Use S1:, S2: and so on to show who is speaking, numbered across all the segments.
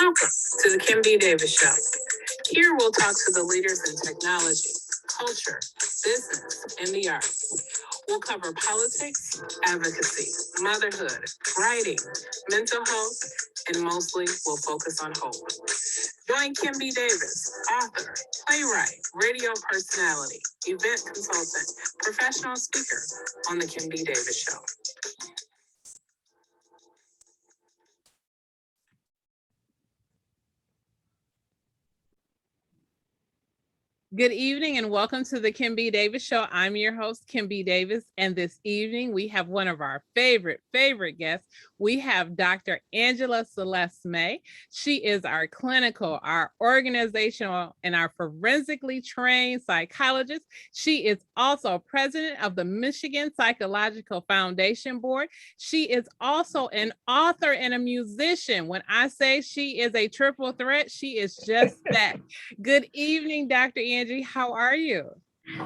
S1: Welcome to the Kim B. Davis Show. Here we'll talk to the leaders in technology, culture, business, and the arts. We'll cover politics, advocacy, motherhood, writing, mental health, and mostly we'll focus on hope. Join Kim B. Davis, author, playwright, radio personality, event consultant, professional speaker on the Kim B. Davis Show.
S2: Good evening and welcome to the Kim B. Davis Show. I'm your host, Kim B. Davis, and this evening we have one of our favorite guests. We have Dr. Angela Celeste May. She is our clinical, our organizational, and our forensically trained psychologist. She is also president of the Michigan Psychological Foundation Board. She is also an author and a musician. When I say she is a triple threat, she is just that. Good evening, Dr. Angie. How are you?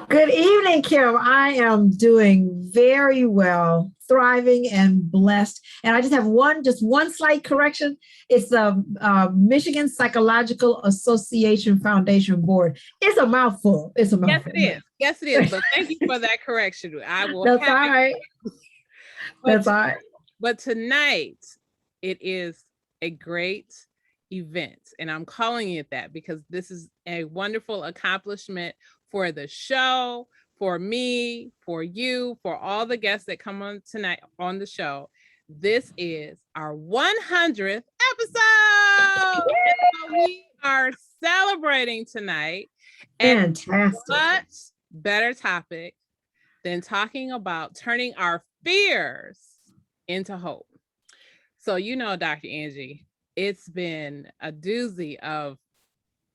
S3: Good evening, Kim. I am doing very well, thriving and blessed. And I just have one slight correction. It's the Michigan Psychological Association Foundation Board. It's a mouthful. It's a mouthful.
S2: Yes, it is. But thank you for that correction. I will.
S3: That's all right. That's all right.
S2: But tonight, it is a great event, and I'm calling it that because this is a wonderful accomplishment for the show, for me, for you, for all the guests that come on tonight on the show. This is our 100th episode. So we are celebrating tonight. And
S3: fantastic.
S2: What better topic than talking about turning our fears into hope? So, you know, Dr. Angie, it's been a doozy of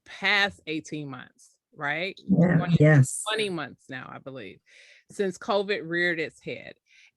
S2: past 18 months, right?
S3: Yeah,
S2: 20 months now, I believe, since COVID reared its head.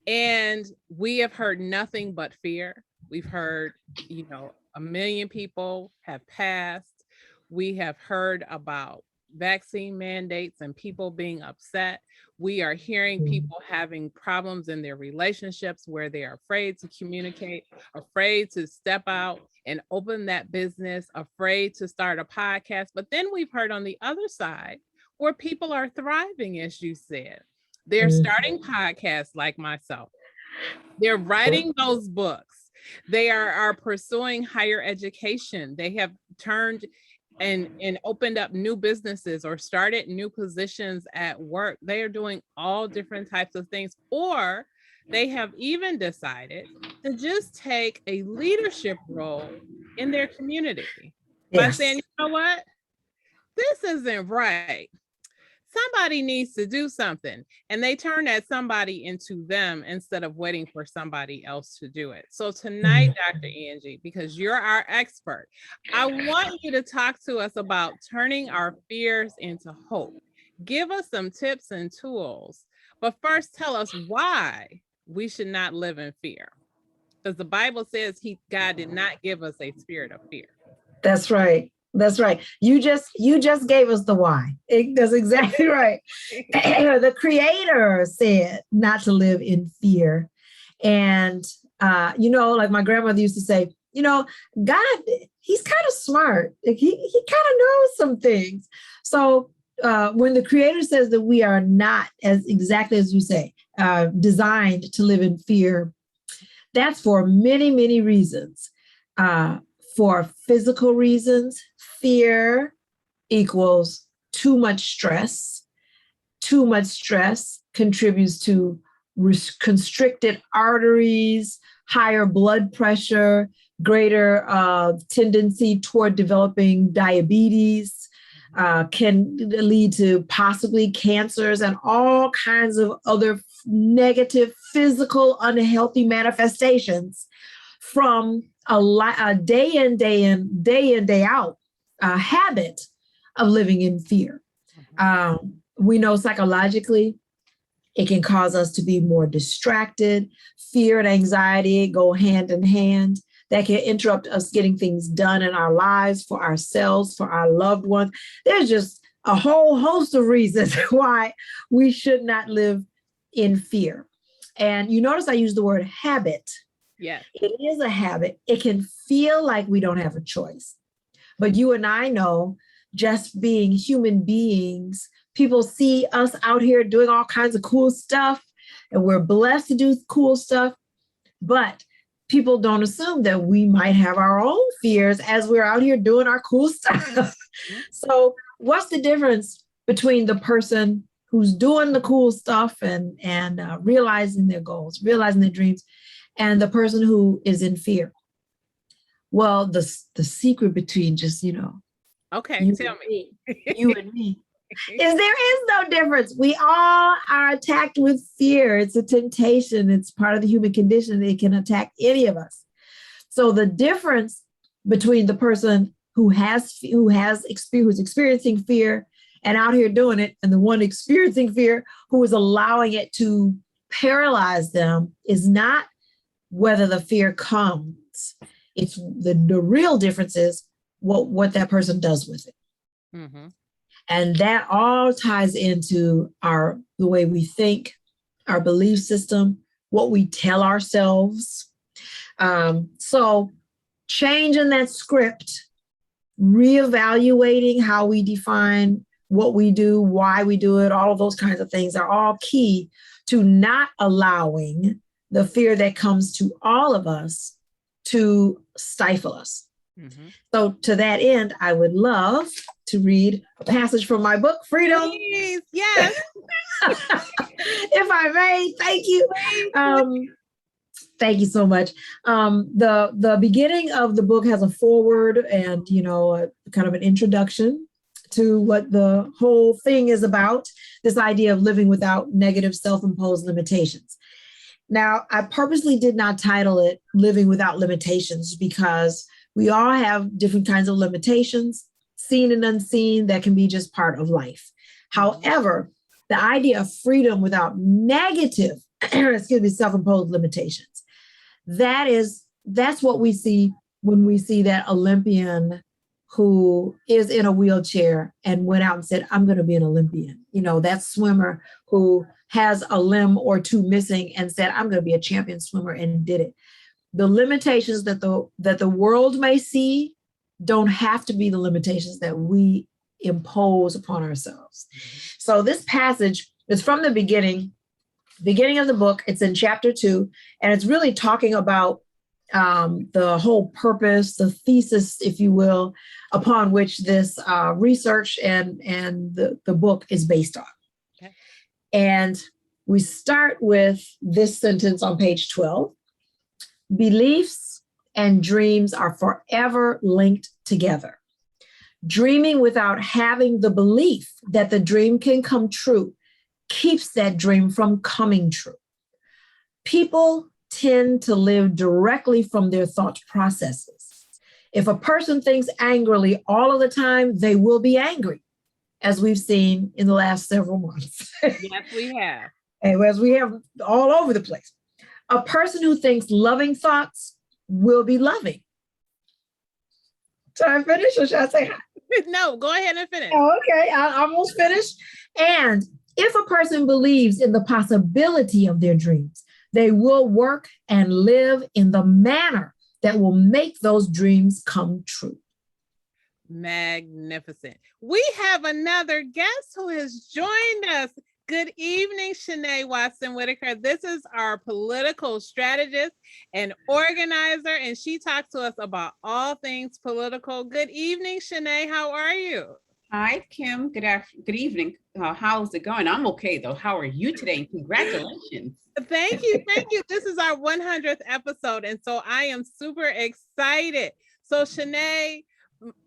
S2: And we have heard nothing but fear. We've heard, 1 million people have passed. We have heard about vaccine mandates and people being upset. We are hearing people having problems in their relationships where they are afraid to communicate, afraid to step out and open that business, afraid to start a podcast. But then we've heard on the other side where people are thriving, as you said. They're starting podcasts like myself. They're writing those books. They are pursuing higher education. They have turned and opened up new businesses or started new positions at work. They are doing all different types of things, or they have even decided to just take a leadership role in their community by saying, you know what, this isn't right. Somebody needs to do something. And they turn that somebody into them instead of waiting for somebody else to do it. So tonight, Dr. Angie, because you're our expert, I want you to talk to us about turning our fears into hope. Give us some tips and tools. But first, tell us why we should not live in fear. Because the Bible says God did not give us a spirit of fear.
S3: That's right. That's right. You just gave us the why. That's exactly right. The Creator said not to live in fear. And, like my grandmother used to say, God, he's kind of smart. He kind of knows some things. So when the Creator says that we are not, as exactly as you say, designed to live in fear, that's for many, many reasons. For physical reasons, fear equals too much stress. Too much stress contributes to constricted arteries, higher blood pressure, greater tendency toward developing diabetes, can lead to possibly cancers and all kinds of other negative physical unhealthy manifestations from a day in, day out habit of living in fear. We know psychologically it can cause us to be more distracted. Fear and anxiety go hand in hand. That can interrupt us getting things done in our lives, for ourselves, for our loved ones. There's just a whole host of reasons why we should not live in fear. And you notice I use the word habit.
S2: Yes.
S3: It is a habit. It can feel like we don't have a choice. But you and I know, just being human beings, people see us out here doing all kinds of cool stuff, and we're blessed to do cool stuff. But people don't assume that we might have our own fears as we're out here doing our cool stuff. So what's the difference between the person who's doing the cool stuff and realizing their goals, realizing their dreams, and the person who is in fear? Well, the secret between just,
S2: Okay,
S3: you
S2: tell me.
S3: you and me, is there is no difference. We all are attacked with fear. It's a temptation. It's part of the human condition. It can attack any of us. So the difference between the person who's experiencing fear and out here doing it, and the one experiencing fear who is allowing it to paralyze them, is not whether the fear comes. It's the real difference is what that person does with it.
S2: Mm-hmm.
S3: And that all ties into the way we think, our belief system, what we tell ourselves. So changing that script, reevaluating how we define what we do, why we do it, all of those kinds of things are all key to not allowing the fear that comes to all of us to stifle us. Mm-hmm. So to that end, I would love to read a passage from my book, Freedom.
S2: Please, yes.
S3: If I may, thank you. Thank you so much. The beginning of the book has a foreword and, a kind of an introduction to what the whole thing is about, this idea of living without negative self-imposed limitations. Now, I purposely did not title it Living Without Limitations because we all have different kinds of limitations, seen and unseen, that can be just part of life. However, the idea of freedom without negative, self-imposed limitations, that's what we see when we see that Olympian who is in a wheelchair and went out and said, I'm going to be an Olympian. That swimmer who has a limb or two missing and said, I'm going to be a champion swimmer, and did it. The limitations that the world may see don't have to be the limitations that we impose upon ourselves. So this passage is from the beginning of the book. It's in chapter 2, and it's really talking about the whole purpose, the thesis, if you will, upon which this research and the book is based on. Okay. And we start with this sentence on page 12. Beliefs and dreams are forever linked together. Dreaming without having the belief that the dream can come true keeps that dream from coming true. People tend to live directly from their thought processes. If a person thinks angrily all of the time, they will be angry, as we've seen in the last several months.
S2: Yes, we have.
S3: And as we have all over the place. A person who thinks loving thoughts will be loving. Should I finish or should I say hi?
S2: No, go ahead and finish.
S3: Oh, okay, I almost finished. And if a person believes in the possibility of their dreams, they will work and live in the manner that will make those dreams come true.
S2: Magnificent. We have another guest who has joined us. Good evening, Shanay Watson-Whittaker. This is our political strategist and organizer, and she talks to us about all things political. Good evening, Shanay. How are you?
S4: Hi, Kim. Good evening. How's it going? I'm okay, though. How are you today? Congratulations.
S2: Thank you. Thank you. This is our 100th episode, and so I am super excited. So, Shanay,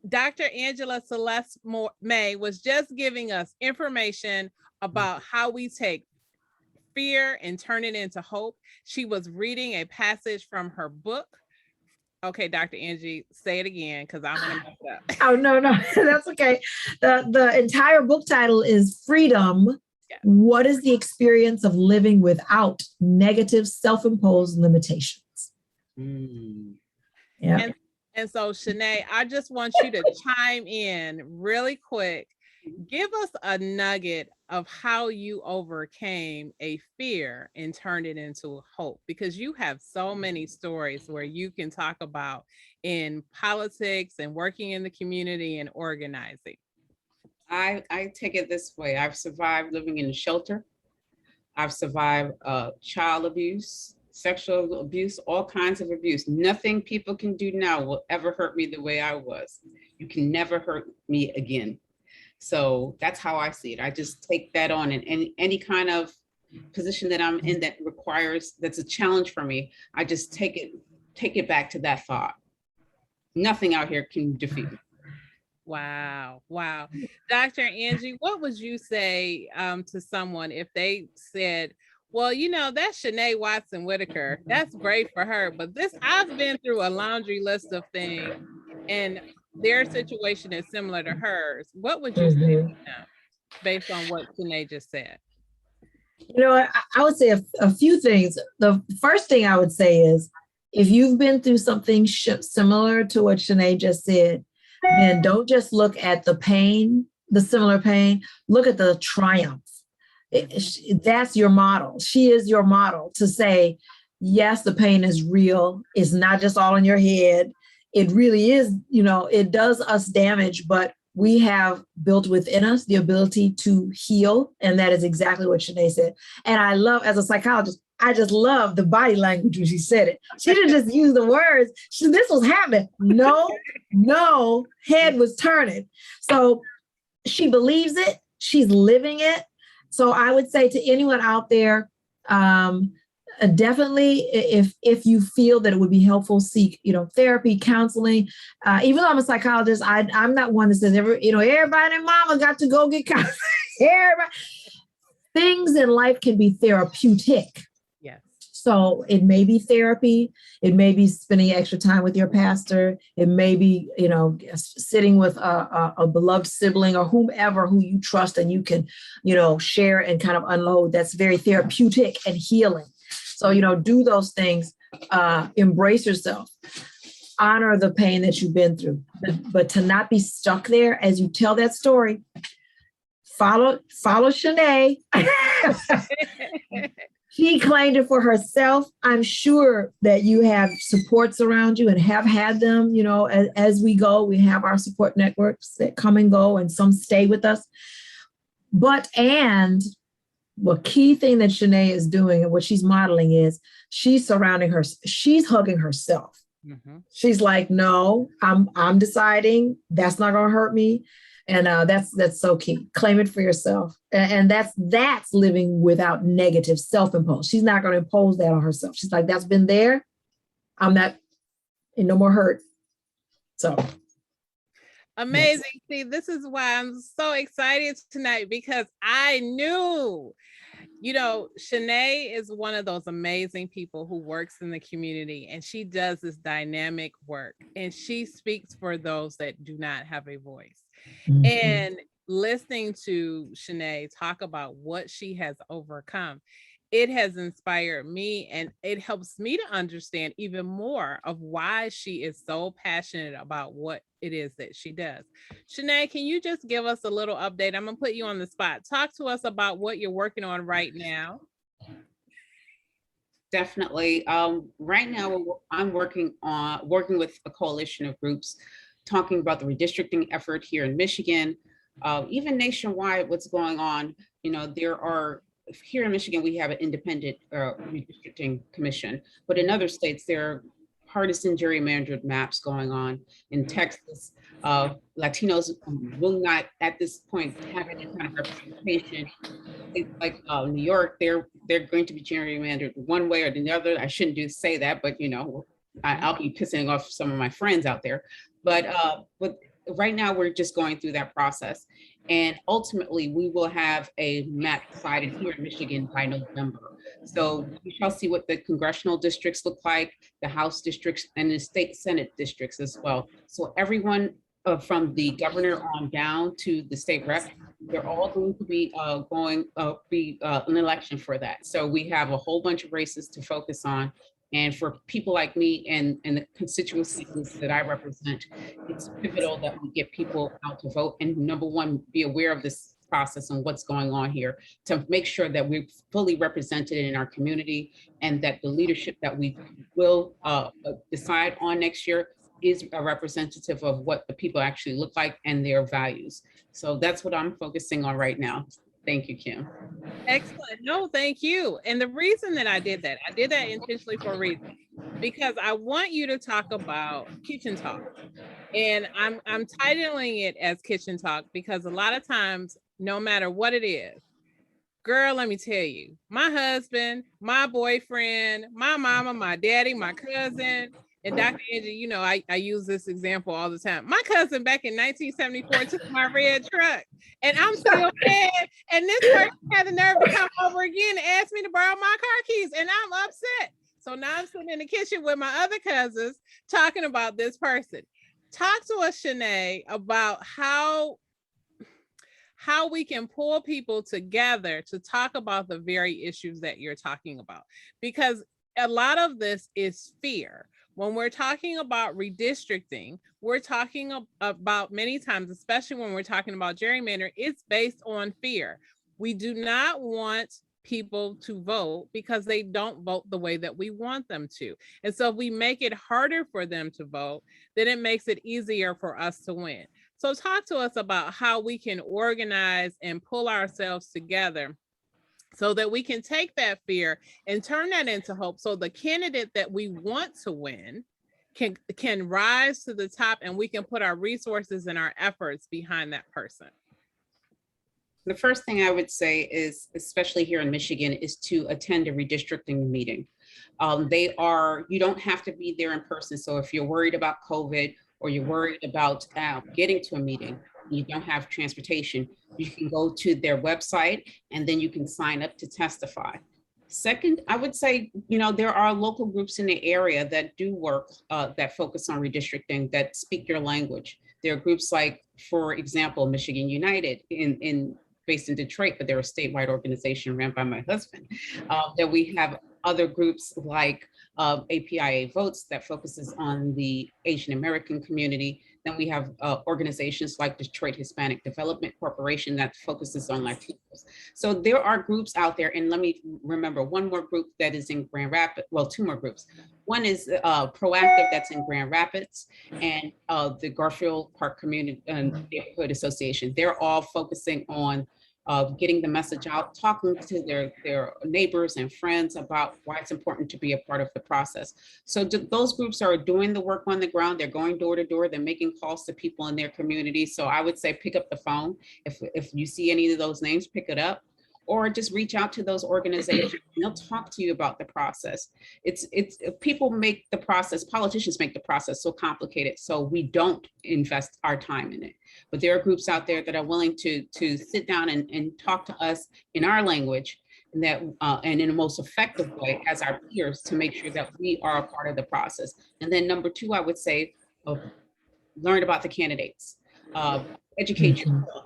S2: Dr. Angela Celeste May was just giving us information about how we take fear and turn it into hope. She was reading a passage from her book. Okay, Dr. Angie, say it again because I'm going to mess it up.
S3: Oh, no, that's okay. The entire book title is Freedom. Yeah. What is the experience of living without negative self-imposed limitations?
S2: Yeah. And so, Shanay, I just want you to chime in really quick. Give us a nugget of how you overcame a fear and turned it into hope, because you have so many stories where you can talk about in politics and working in the community and organizing.
S4: I take it this way. I've survived living in a shelter. I've survived child abuse, sexual abuse, all kinds of abuse. Nothing people can do now will ever hurt me the way I was. You can never hurt me again. So that's how I see it. I just take that on, and any kind of position that I'm in that requires, that's a challenge for me, I just take it back to that thought. Nothing out here can defeat me.
S2: Wow. Wow. Dr. Angie, what would you say to someone if they said, well, you know, that's Shanay Watson-Whittaker. That's great for her. But I've been through a laundry list of things and their situation is similar to hers. What would you say to them based on what Shanay just said?
S3: You know, I would say a few things. The first thing I would say is, if you've been through something similar to what Shanay just said, then don't just look at the pain, the similar pain, look at the triumph. That's your model. She is your model to say, yes, the pain is real. It's not just all in your head. It really is, you know, it does us damage, but we have built within us the ability to heal. And that is exactly what Shanay said. And I love, as a psychologist, I just love the body language when she said it. She didn't just use the words. This was happening. No, head was turning. So she believes it. She's living it. So I would say to anyone out there, definitely, if you feel that it would be helpful, seek, you know, therapy, counseling. Even though I'm a psychologist, I'm not one that says everybody and mama got to go get counseling. Everybody. Things in life can be therapeutic.
S2: Yes.
S3: So it may be therapy. It may be spending extra time with your pastor. It may be, you know, sitting with a beloved sibling or whomever who you trust and you can, you know, share and kind of unload. That's very therapeutic and healing. So, you know, do those things, embrace yourself, honor the pain that you've been through, but to not be stuck there as you tell that story. Follow Shanay. She claimed it for herself. I'm sure that you have supports around you and have had them, you know, as we go. We have our support networks that come and go, and some stay with us. The key thing that Shanay is doing and what she's modeling is she's hugging herself. Mm-hmm. She's like, no, I'm deciding that's not going to hurt me. And that's so key. Claim it for yourself. And that's living without negative self-impose. She's not going to impose that on herself. She's like, that's been there. I'm not in no more hurt. So.
S2: Amazing. Yes. See, this is why I'm so excited tonight, because I knew, you know, Shanay is one of those amazing people who works in the community, and she does this dynamic work, and she speaks for those that do not have a voice. Mm-hmm. And listening to Shanay talk about what she has overcome, it has inspired me, and it helps me to understand even more of why she is so passionate about what it is that she does. Shanay, can you just give us a little update? I'm gonna put you on the spot. Talk to us about what you're working on right now.
S4: Definitely. Right now, I'm working with a coalition of groups, talking about the redistricting effort here in Michigan, even nationwide, what's going on. You know, here in Michigan, we have an independent redistricting commission, but in other states, there are partisan gerrymandered maps going on. In Texas, Latinos will not, at this point, have any kind of representation. Like New York, they're going to be gerrymandered one way or the other. I shouldn't say that, but you know, I'll be pissing off some of my friends out there. But right now, we're just going through that process. And ultimately, we will have a map decided here in Michigan by November. So we shall see what the congressional districts look like, the House districts, and the state Senate districts as well. So everyone from the governor on down to the state rep, they're all going to be an election for that. So we have a whole bunch of races to focus on. And for people like me and the constituencies that I represent, it's pivotal that we get people out to vote. And number one, be aware of this process and what's going on here to make sure that we're fully represented in our community and that the leadership that we will decide on next year is a representative of what the people actually look like and their values. So that's what I'm focusing on right now. Thank you, Kim.
S2: Excellent. No, thank you. And the reason that I did that intentionally for a reason, because I want you to talk about kitchen talk. And I'm titling it as kitchen talk because a lot of times, no matter what it is, girl, let me tell you, my husband, my boyfriend, my mama, my daddy, my cousin, and Dr. Angie, you know, I use this example all the time. My cousin back in 1974 took my red truck and I'm still mad. And this person had the nerve to come over again and ask me to borrow my car keys and I'm upset. So now I'm sitting in the kitchen with my other cousins talking about this person. Talk to us, Shanay, about how we can pull people together to talk about the very issues that you're talking about. Because a lot of this is fear. When we're talking about redistricting, we're talking about many times, especially when we're talking about gerrymandering, it's based on fear. We do not want people to vote because they don't vote the way that we want them to. And so if we make it harder for them to vote, then it makes it easier for us to win. So talk to us about how we can organize and pull ourselves together so that we can take that fear and turn that into hope. So the candidate that we want to win can rise to the top and we can put our resources and our efforts behind that person.
S4: The first thing I would say is, especially here in Michigan, is to attend a redistricting meeting. You don't have to be there in person. So if you're worried about COVID or you're worried about getting to a meeting, you don't have transportation, you can go to their website and then you can sign up to testify. Second, I would say, there are local groups in the area that do work that focus on redistricting, that speak your language. There are groups like, for example, Michigan United based in Detroit, but they're a statewide organization ran by my husband. That we have other groups like APIA Votes that focuses on the Asian American community. Then we have organizations like Detroit Hispanic Development Corporation that focuses on Latinos. So there are groups out there, and let me remember one more group that is in Grand Rapids, well, two more groups. One is Proactive that's in Grand Rapids, and the Garfield Park Community and Neighborhood Association. They're all focusing on getting the message out, talking to their neighbors and friends about why it's important to be a part of the process. So those groups are doing the work on the ground. They're going door to door. They're making calls to people in their community. So I would say pick up the phone. If you see any of those names, pick it up. Or just reach out to those organizations and they'll talk to you about the process. It's people make the process, politicians make the process so complicated, so we don't invest our time in it. But there are groups out there that are willing to sit down and talk to us in our language and that and in the most effective way as our peers to make sure that we are a part of the process. And then number two, I would say, learn about the candidates, educate yourself.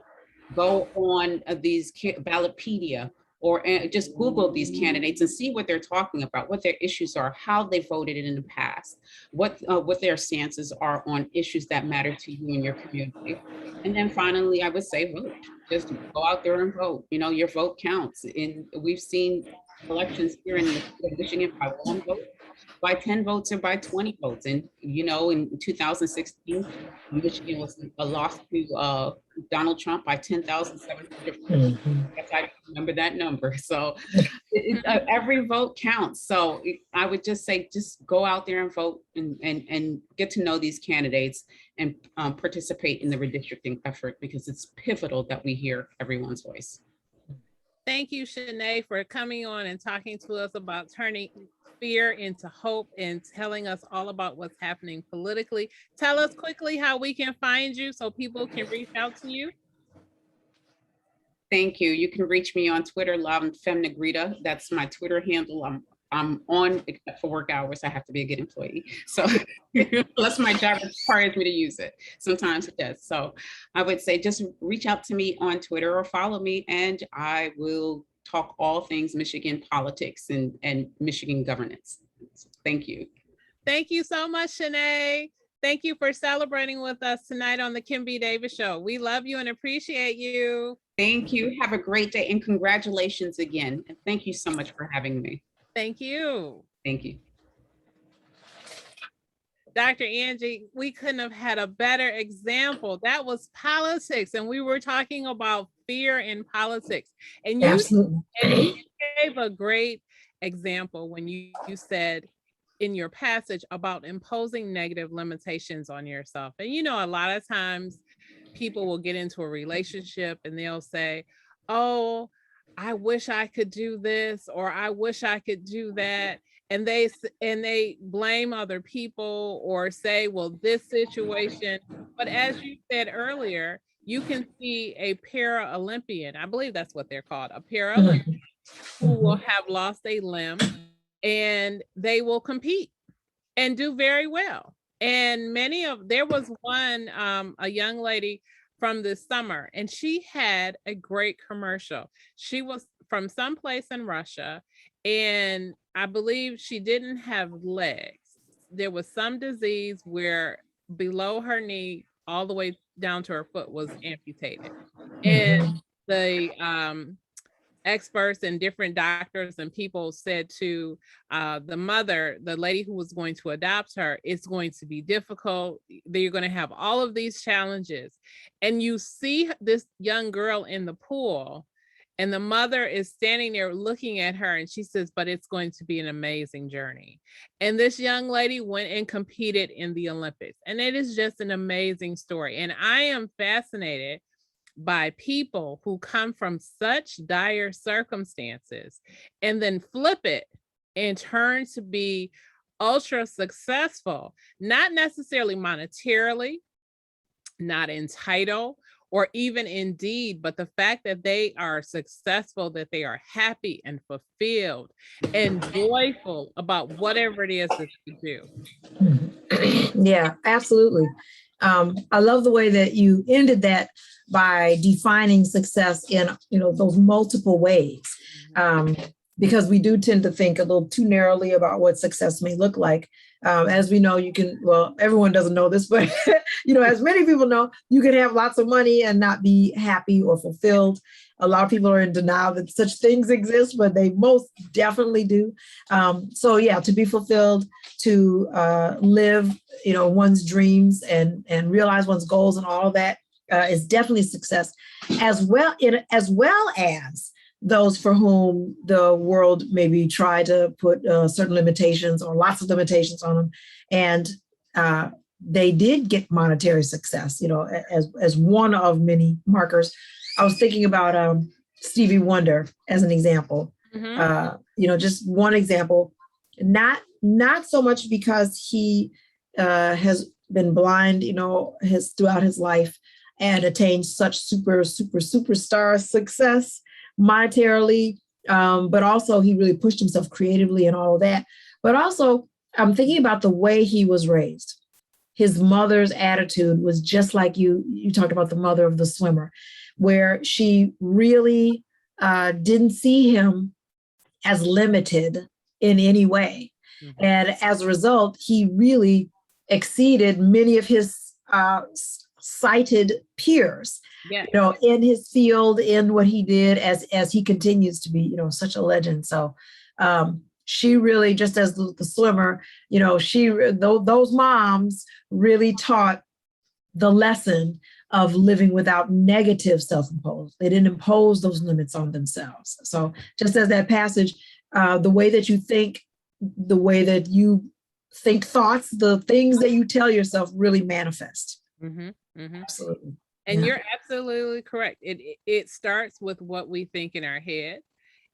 S4: Go on these Ballotpedia or just Google these candidates and see what they're talking about, what their issues are, how they voted in the past, what their stances are on issues that matter to you and your community. And then finally, I would say vote. Just go out there and vote. Your vote counts. We've seen elections here in Michigan by 1 vote, by 10 votes, or by 20 votes. And in 2016, Michigan was lost to Donald Trump by 10,700. I remember that number. So every vote counts. So I would just say, just go out there and vote and get to know these candidates and participate in the redistricting effort, because it's pivotal that we hear everyone's voice.
S2: Thank you, Shanay, for coming on and talking to us about turning fear into hope and telling us all about what's happening politically. Tell us quickly how we can find you so people can reach out to you.
S4: Thank you. You can reach me on Twitter, LaFemNegrita. That's my Twitter handle. I'm on, except for work hours, I have to be a good employee. So unless my job requires me to use it, sometimes it does. So I would say just reach out to me on Twitter or follow me, and I will talk all things Michigan politics and Michigan governance. Thank you.
S2: Thank you so much, Shanay. Thank you for celebrating with us tonight on the Kim B. Davis Show. We love you and appreciate you.
S4: Thank you. Have a great day and congratulations again. And thank you so much for having me.
S2: Thank you.
S4: Thank you.
S2: Dr. Angie, we couldn't have had a better example. That was politics, and we were talking about fear in politics. And you,
S3: Absolutely.
S2: and you gave a great example when you said in your passage about imposing negative limitations on yourself. And you know, a lot of times people will get into a relationship and they'll say, oh, I wish I could do this, or I wish I could do that. And they blame other people or say, well, this situation. But as you said earlier, you can see a para-Olympian, I believe that's what they're called, a para-Olympian who will have lost a limb, and they will compete and do very well. And there was one, a young lady from this summer, and she had a great commercial. She was from someplace in Russia, and I believe she didn't have legs. There was some disease where below her knee, all the way down to her foot, was amputated. And the experts and different doctors and people said to the mother, the lady who was going to adopt her, it's going to be difficult. You're going to have all of these challenges. And you see this young girl in the pool, and the mother is standing there looking at her, and she says, but it's going to be an amazing journey. And this young lady went and competed in the Olympics. And it is just an amazing story. And I am fascinated by people who come from such dire circumstances and then flip it and turn to be ultra successful, not necessarily monetarily, not in title or even in deed, but the fact that they are successful, that they are happy and fulfilled and joyful about whatever it is that they do.
S3: Yeah, absolutely. I love the way that you ended that by defining success in, those multiple ways, because we do tend to think a little too narrowly about what success may look like. As we know, everyone doesn't know this, but, as many people know, you can have lots of money and not be happy or fulfilled. A lot of people are in denial that such things exist, but they most definitely do. So yeah, to be fulfilled, to live, one's dreams and realize one's goals and all of that is definitely success, as well as those for whom the world maybe tried to put certain limitations or lots of limitations on them. And they did get monetary success, as one of many markers. I was thinking about Stevie Wonder as an example, just one example, not so much because he has been blind, throughout his life and attained such superstar success monetarily, but also he really pushed himself creatively and all of that. But also, I'm thinking about the way he was raised. His mother's attitude was just like you talked about the mother of the swimmer, where she really didn't see him as limited in any way. Mm-hmm. And as a result, he really exceeded many of his sighted peers, in his field, in what he did, as he continues to be, such a legend. So she really, just as the swimmer, those moms really taught the lesson of living without negative self-imposed. They didn't impose those limits on themselves. So just as that passage, the way that you think, the way that you think thoughts, the things that you tell yourself really manifest.
S2: Mm-hmm, mm-hmm.
S3: Absolutely.
S2: And you're absolutely correct. It starts with what we think in our head.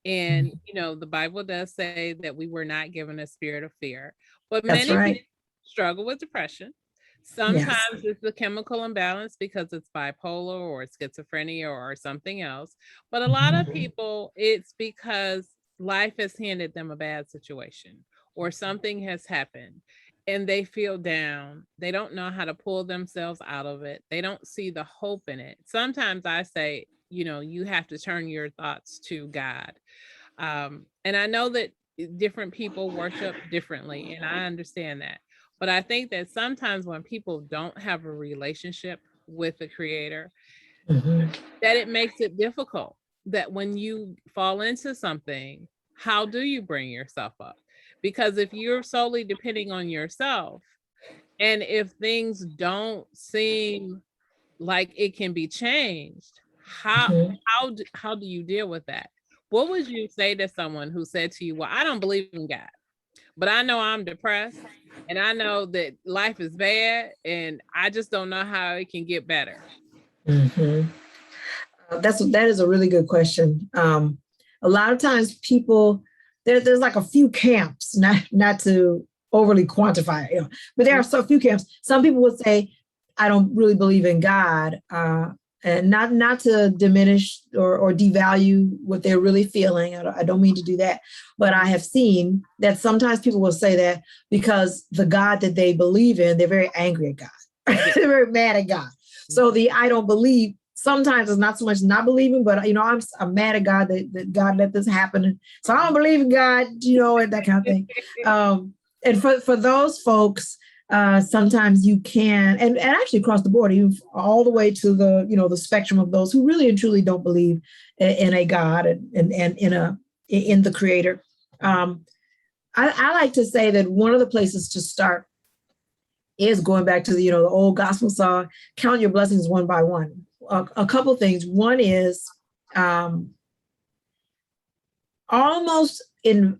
S2: And, the Bible does say that we were not given a spirit of fear, but many people struggle with depression. Sometimes it's a chemical imbalance because it's bipolar or schizophrenia or something else. But a lot of people, it's because life has handed them a bad situation or something has happened and they feel down. They don't know how to pull themselves out of it. They don't see the hope in it. Sometimes I say, you have to turn your thoughts to God. And I know that different people worship differently, and I understand that. But I think that sometimes when people don't have a relationship with the Creator, that it makes it difficult. That when you fall into something, how do you bring yourself up? Because if you're solely depending on yourself, and if things don't seem like it can be changed, how do you deal with that? What would you say to someone who said to you, well, I don't believe in God, but I know I'm depressed and I know that life is bad and I just don't know how it can get better?
S3: That is a really good question. A lot of times people, there's like a few camps, not to overly quantify it, but there are so few camps. Some people would say, I don't really believe in God, and not to diminish or devalue what they're really feeling. I don't mean to do that, but I have seen that sometimes people will say that because the God that they believe in, they're very angry at God. They're very mad at God. So the I don't believe sometimes it's not so much not believing, but I'm mad at God that God let this happen. So I don't believe in God, and that kind of thing. And for those folks, sometimes you can, and actually across the board, even all the way to the spectrum of those who really and truly don't believe in a God and in the Creator. I like to say that one of the places to start is going back to the old gospel song, count your blessings one by one. A couple things. One is almost in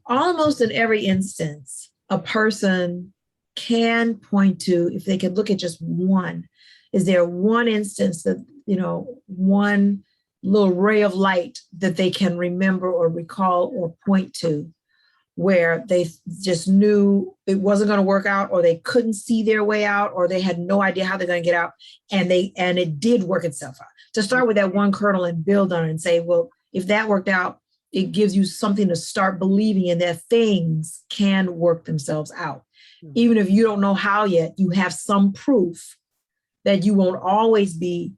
S3: every instance, a person can point to, if they can look at just one, is there one instance that, one little ray of light that they can remember or recall or point to where they just knew it wasn't going to work out, or they couldn't see their way out, or they had no idea how they're going to get out, and it did work itself out. To start with that one kernel and build on it and say, well, if that worked out, it gives you something to start believing in, that things can work themselves out. Even if you don't know how yet, you have some proof that you won't always be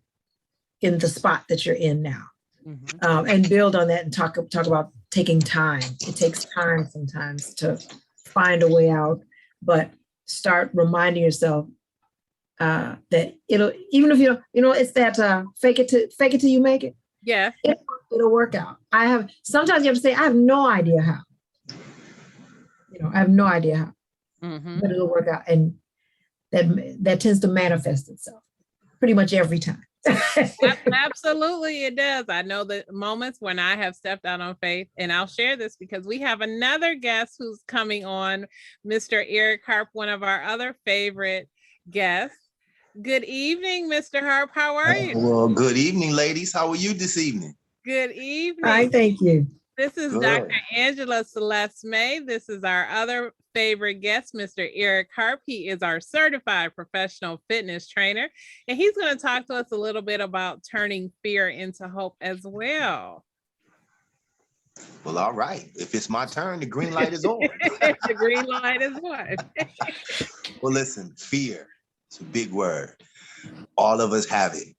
S3: in the spot that you're in now. And build on that and talk about taking time. It takes time sometimes to find a way out, but start reminding yourself that it'll, even if it's that fake it till you make it.
S2: Yeah,
S3: it'll work out. Sometimes you have to say, I have no idea how. I have no idea how, but it'll work out, and that tends to manifest itself pretty much every time.
S2: Absolutely, it does. I know the moments when I have stepped out on faith, and I'll share this because we have another guest who's coming on, Mr. Eric Harp, one of our other favorite guests. Good evening, Mr. Harp. How are you?
S5: Well, good evening, ladies. How are you this evening?
S2: Good evening.
S3: Hi, thank you.
S2: This is Dr. Angela Celeste May. This is our other favorite guest, Mr. Eric Harp. He is our certified professional fitness trainer, and he's going to talk to us a little bit about turning fear into hope as well.
S5: Well, all right. If it's my turn, the green light is on.
S2: The green light is on.
S5: Well, listen, fear. It's a big word. All of us have it.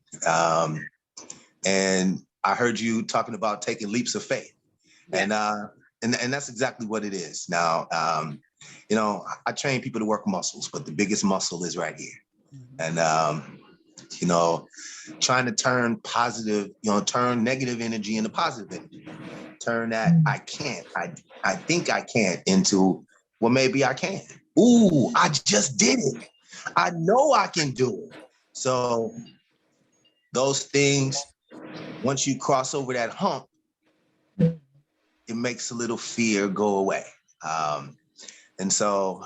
S5: And I heard you talking about taking leaps of faith. Yeah. And that's exactly what it is. Now, I train people to work muscles, but the biggest muscle is right here. And, trying to turn positive, turn negative energy into positive energy. Turn that I can't, I think I can't into, well, maybe I can. Ooh, I just did it. I know I can do it. So those things, once you cross over that hump, it makes a little fear go away. And so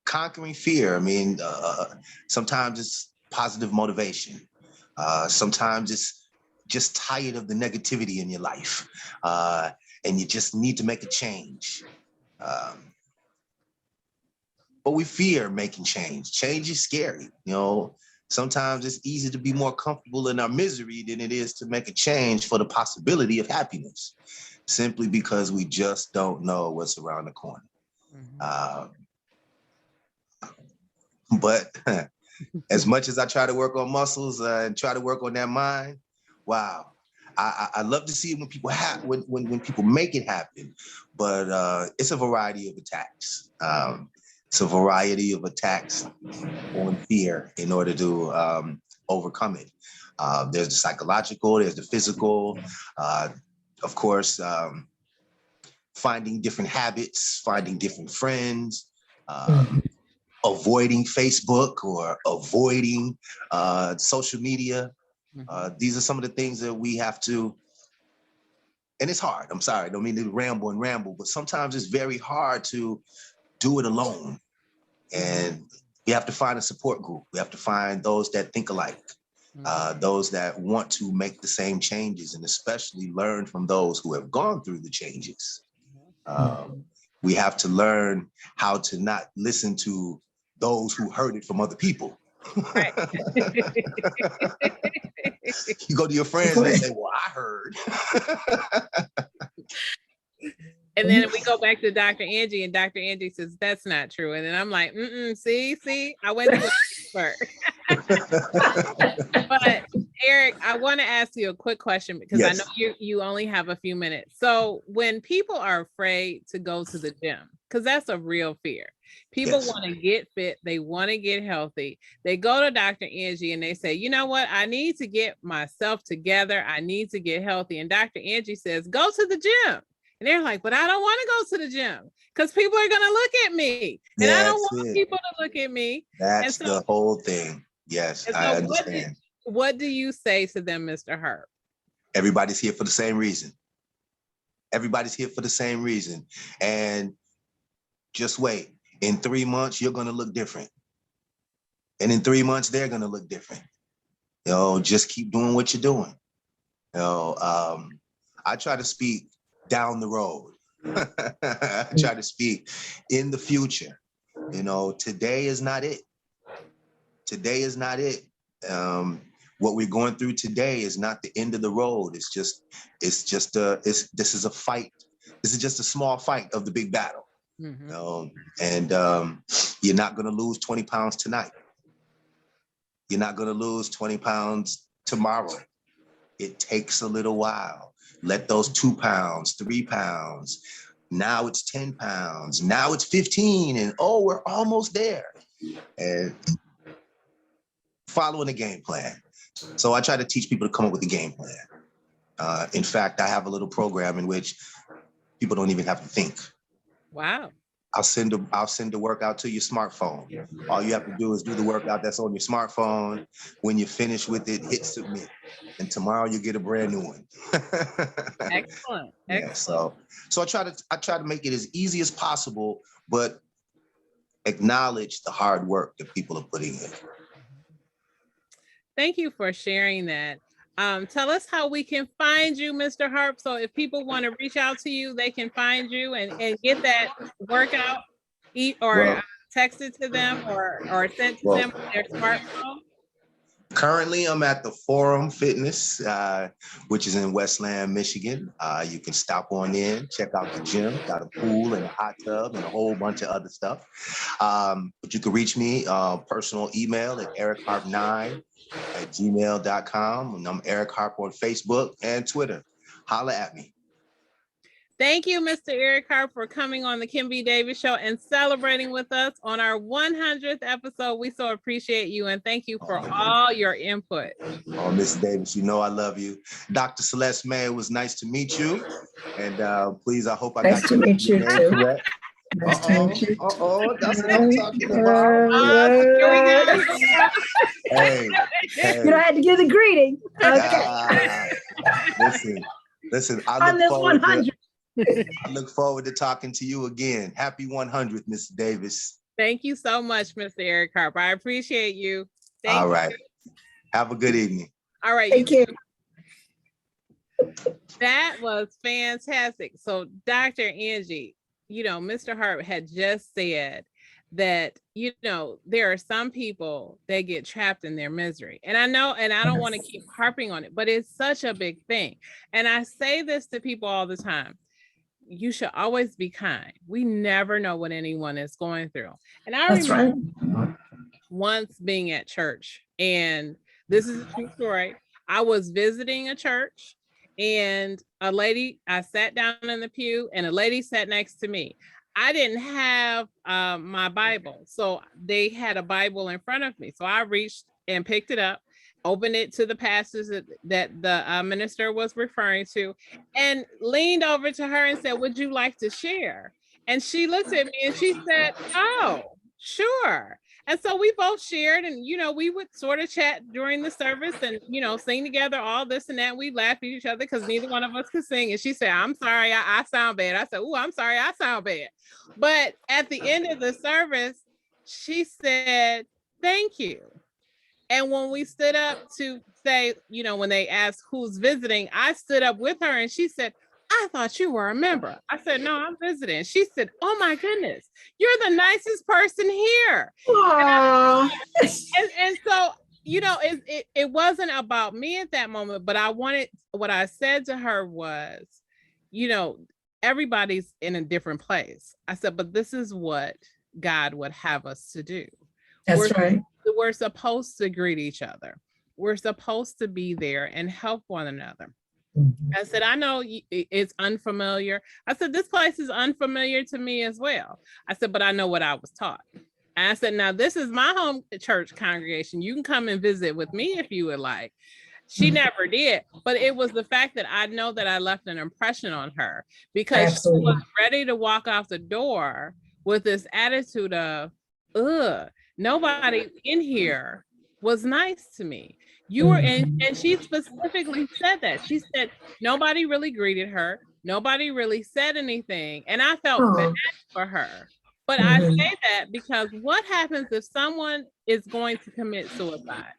S5: conquering fear, sometimes it's positive motivation. Sometimes it's just tired of the negativity in your life. And you just need to make a change. But we fear making change. Change is scary. Sometimes it's easier to be more comfortable in our misery than it is to make a change for the possibility of happiness, simply because we just don't know what's around the corner. But as much as I try to work on muscles and try to work on that mind, wow, I love to see when people when people make it happen. But it's a variety of attacks. It's a variety of attacks on fear in order to overcome it. There's the psychological, there's the physical, of course, finding different habits, finding different friends, avoiding Facebook or avoiding social media. These are some of the things that we have to, and it's hard. I'm sorry, I don't mean to ramble, but sometimes it's very hard to do it alone. And we have to find a support group. We have to find those that think alike, those that want to make the same changes, and especially learn from those who have gone through the changes. We have to learn how to not listen to those who heard it from other people.
S2: Right.
S5: You go to your friends and they say, well, I heard.
S2: And then we go back to Dr. Angie, and Dr. Angie says, that's not true. And then I'm like, see, I went to an expert. But Eric, I want to ask you a quick question, because I know you only have a few minutes. So when people are afraid to go to the gym, because that's a real fear. People want to get fit. They want to get healthy. They go to Dr. Angie and they say, you know what? I need to get myself together. I need to get healthy. And Dr. Angie says, go to the gym. And they're like, but I don't want to go to the gym because people are going to look at me. And I don't want people to look at me.
S5: That's the whole thing. Yes, so I understand.
S2: What do you say to them, Mr. Harp?
S5: Everybody's here for the same reason. Everybody's here for the same reason. And just wait. In 3 months, you're going to look different. And in 3 months, they're going to look different. You know, just keep doing what you're doing. You know, I try to speak down the road. I try to speak in the future. You know, today is not it. Today is not it. What we're going through today is not the end of the road. This is a fight. This is just a small fight of the big battle. And you're not going to lose 20 pounds tonight. You're not going to lose 20 pounds tomorrow. It takes a little while. Let those 2 pounds, 3 pounds, now it's 10 pounds, now it's 15, and oh, we're almost there. And following a game plan. So I try to teach people to come up with a game plan. In fact, I have a little program in which people don't even have to think.
S2: Wow.
S5: I'll send the workout to your smartphone. All you have to do is do the workout that's on your smartphone. When you're finished with it, hit submit. And tomorrow you get a brand new one.
S2: Excellent.
S5: Yeah, so I try to make it as easy as possible, but acknowledge the hard work that people are putting in.
S2: Thank you for sharing that. Tell us how we can find you, Mr. Harp. So if people want to reach out to you, they can find you and get that workout, text it to them or send to them on their smartphone.
S5: Currently, I'm at the Forum Fitness, which is in Westland, Michigan. You can stop on in, check out the gym, got a pool and a hot tub and a whole bunch of other stuff. But you can reach me personal email at ericharp9@gmail.com. And I'm Eric Harp on Facebook and Twitter. Holla at me.
S2: Thank you, Mr. Eric Harp, for coming on the Kim B. Davis Show and celebrating with us on our 100th episode. We so appreciate you, and thank you for all your input.
S5: Oh, Miss Davis, you know I love you. Dr. Celeste May, it was nice to meet you. And please, I hope I got
S3: to meet you too.
S5: Correct.
S3: Nice to meet you.
S5: That's what I'm talking about. Hey.
S3: You don't have to give the greeting. Okay.
S5: Listen.
S3: On this 100.
S5: I look forward to talking to you again. Happy 100th, Mr. Davis.
S2: Thank you so much, Mr. Eric Harp. I appreciate you.
S5: All right. Have a good evening.
S2: All right.
S3: Thank you.
S2: That was fantastic. So, Dr. Angie, Mr. Harp had just said that, there are some people that get trapped in their misery. And I know, and I don't want to keep harping on it, but it's such a big thing. And I say this to people all the time. You should always be kind. We never know what anyone is going through. And I remember once being at church, and this is a true story. I was visiting a church, and I sat down in the pew, and a lady sat next to me. I didn't have my Bible, so they had a Bible in front of me. So I reached and picked it up, opened it to the passage that the minister was referring to, and leaned over to her and said, "Would you like to share?" And she looked at me and she said, "Oh, sure." And so we both shared, and we would sort of chat during the service and sing together, all this and that. We laughed at each other because neither one of us could sing. And she said, "I'm sorry, I sound bad." I said, "Oh, I'm sorry, I sound bad." But at the end of the service, she said, "Thank you." And when we stood up to say, when they asked who's visiting, I stood up with her and she said, "I thought you were a member." I said, "No, I'm visiting." She said, "Oh my goodness, you're the nicest person here." And so, it wasn't about me at that moment, but what I said to her was, everybody's in a different place. I said, but this is what God would have us to do.
S3: That's right.
S2: We're supposed to greet each other. We're supposed to be there and help one another.
S3: Mm-hmm.
S2: I said, "I know it's unfamiliar." I said, "This place is unfamiliar to me as well." I said, "But I know what I was taught." And I said, "Now this is my home church congregation. You can come and visit with me if you would like." She never did, but it was the fact that I know that I left an impression on her, because
S3: Absolutely.
S2: she was ready to walk out the door with this attitude of, "Ugh, nobody in here was nice to me." You were in, and she specifically said that. She said nobody really greeted her. Nobody really said anything. And I felt bad for her. But I say that because what happens if someone is going to commit suicide?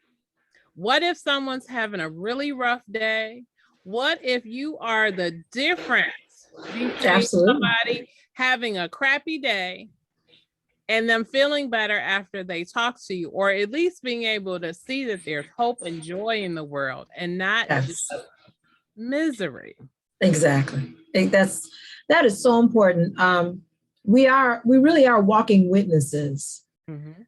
S2: What if someone's having a really rough day? What if you are the difference between somebody having a crappy day and them feeling better after they talk to you, or at least being able to see that there's hope and joy in the world and not just misery?
S3: Exactly. That is so important. We really are walking witnesses.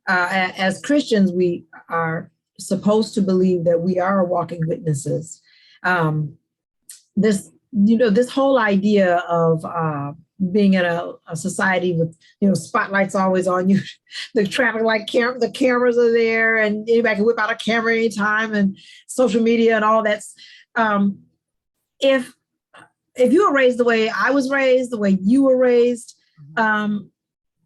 S3: As Christians, we are supposed to believe that we are walking witnesses. This whole idea of being in a society with spotlights always on you, the traffic light the cameras are there, and anybody can whip out a camera anytime, and social media and all that. If you were raised the way I was raised, the way you were raised,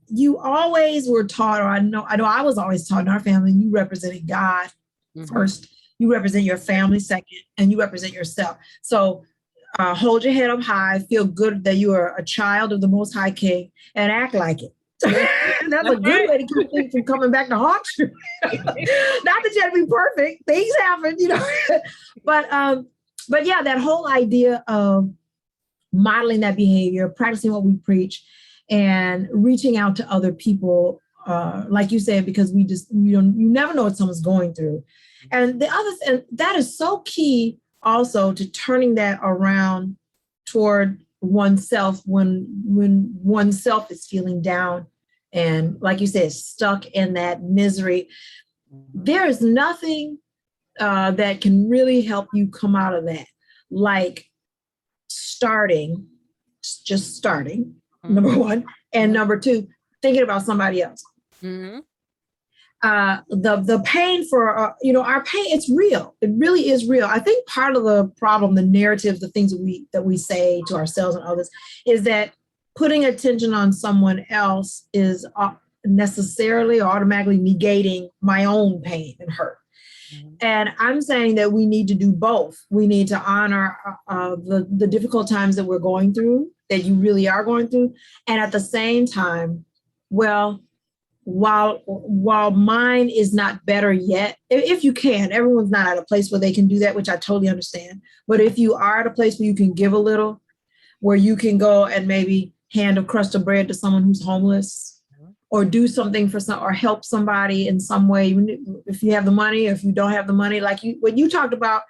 S3: you always were taught, or I know I was always taught in our family, you represented God first, you represent your family second, and you represent yourself. So hold your head up high, feel good that you are a child of the Most High King, and act like it. That's a good way to keep things from coming back to haunt you. Not that you have to be perfect, things happen, but yeah, that whole idea of modeling that behavior, practicing what we preach, and reaching out to other people, like you said, because you never know what someone's going through. And the other thing that is so key also to turning that around toward oneself when oneself is feeling down and, like you said, stuck in that misery. There is nothing that can really help you come out of that, like just starting, number one, and number two, thinking about somebody else. The pain for our pain, it's real. It really is real. I think part of the problem, the narrative, the things that we say to ourselves and others, is that putting attention on someone else is necessarily or automatically negating my own pain and hurt. And I'm saying that we need to do both. We need to honor the difficult times that we're going through, that you really are going through, and at the same time, while mine is not better yet, if you can, everyone's not at a place where they can do that, which I totally understand. But if you are at a place where you can give a little, where you can go and maybe hand a crust of bread to someone who's homeless, or do something or help somebody in some way, even if you have the money, or if you don't have the money, like what you talked about,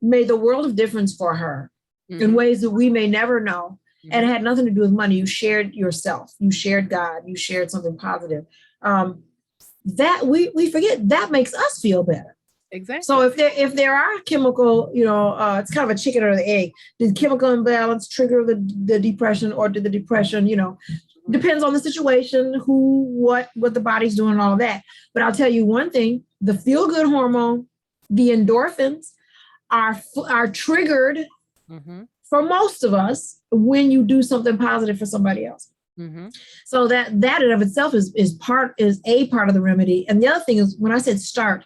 S3: made the world of difference for her in ways that we may never know. And it had nothing to do with money. You shared yourself, you shared God, you shared something positive. That we forget, that makes us feel better.
S2: Exactly.
S3: So if there are chemical, it's kind of a chicken or the egg. Did chemical imbalance trigger the depression, or did the depression, depends on the situation, what the body's doing and all that. But I'll tell you one thing, the feel-good hormone, the endorphins are triggered for most of us when you do something positive for somebody else. So that in of itself is a part of the remedy. And the other thing is, when I said start,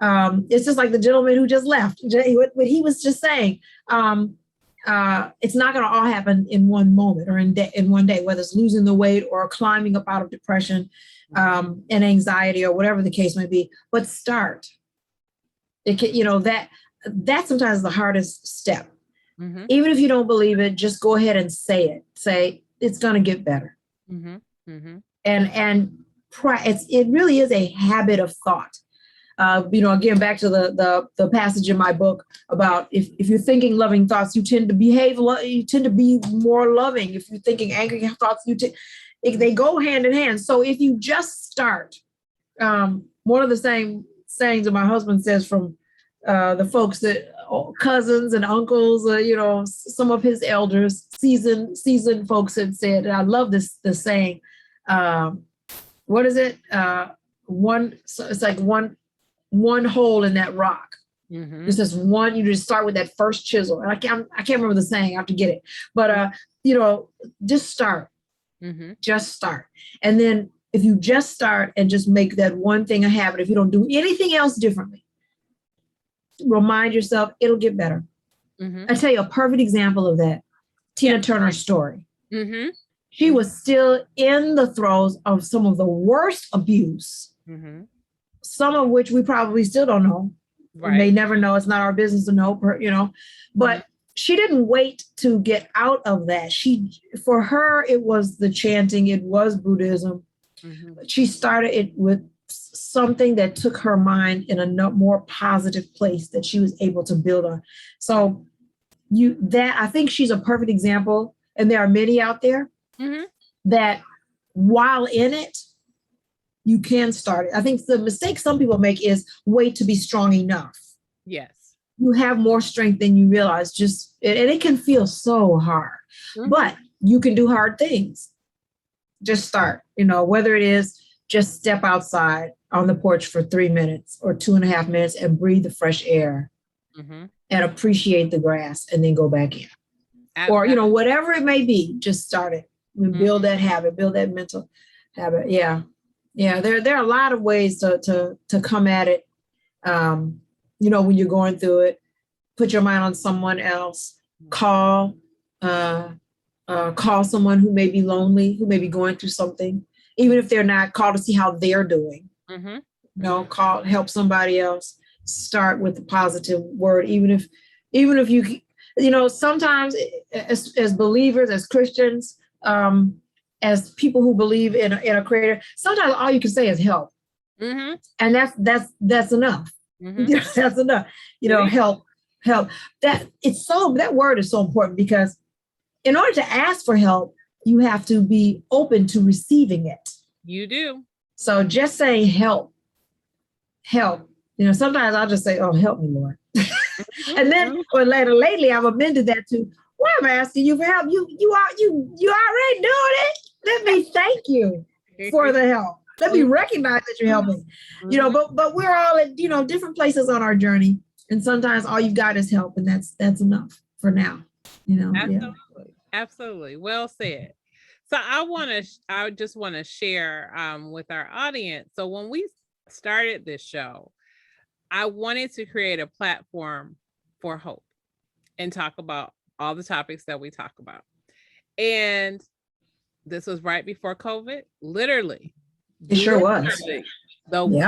S3: it's just like the gentleman who just left. What he was just saying, it's not going to all happen in one moment or in one day, whether it's losing the weight or climbing up out of depression and anxiety or whatever the case may be. But start. It can, that sometimes is the hardest step. Even if you don't believe it, just go ahead and say it. Say it's going to get better. And it really is a habit of thought. Again, back to the passage in my book about if you're thinking loving thoughts, you tend to you tend to be more loving. If you're thinking angry thoughts, they go hand in hand. So if you just start, one of the same sayings that my husband says from the folks that cousins and uncles, some of his elders, seasoned folks had said, and I love this saying, what is it? It's like one hole in that rock. It's just one, you just start with that first chisel. And I can't remember the saying, I have to get it. But, just start. Just start. And then if you just start and just make that one thing a habit, if you don't do anything else differently, remind yourself it'll get better. I tell you a perfect example of that. Tina Turner's story. She was still in the throes of some of the worst abuse, some of which we probably still don't know. Right. We may never know. It's not our business to know, but she didn't wait to get out of that. For her, it was the chanting. It was Buddhism. She started it with something that took her mind in a more positive place that she was able to build on. So I think she's a perfect example. And there are many out there that while in it, you can start it. I think the mistake some people make is wait to be strong enough.
S2: Yes.
S3: You have more strength than you realize, and it can feel so hard, but you can do hard things. Just start, whether it is just step outside on the porch for 3 minutes or 2.5 minutes and breathe the fresh air and appreciate the grass and then go back in. Or, whatever it may be, just start it. Build that habit, build that mental habit. Yeah. Yeah. There are a lot of ways to come at it. When you're going through it, put your mind on someone else, call someone who may be lonely, who may be going through something, even if they're not, call to see how they're doing. Help somebody else. Start with the positive word, even if you, sometimes as believers, as Christians, as people who believe in a creator, sometimes all you can say is help. And that's enough. That's enough. Help. That word is so important, because in order to ask for help, you have to be open to receiving it.
S2: You do. So
S3: just say help. Sometimes I'll just say, oh, help me, Lord. And then lately I've amended that to, why am I asking you for help? You already doing it. Let me thank you for the help. Let me recognize that you're helping. But we're all at different places on our journey, and sometimes all you've got is help, and that's enough for now.
S2: Absolutely. Well said. So I just want to share with our audience. So when we started this show, I wanted to create a platform for hope and talk about all the topics that we talk about. And this was right before COVID, literally.
S3: It sure was.
S2: The week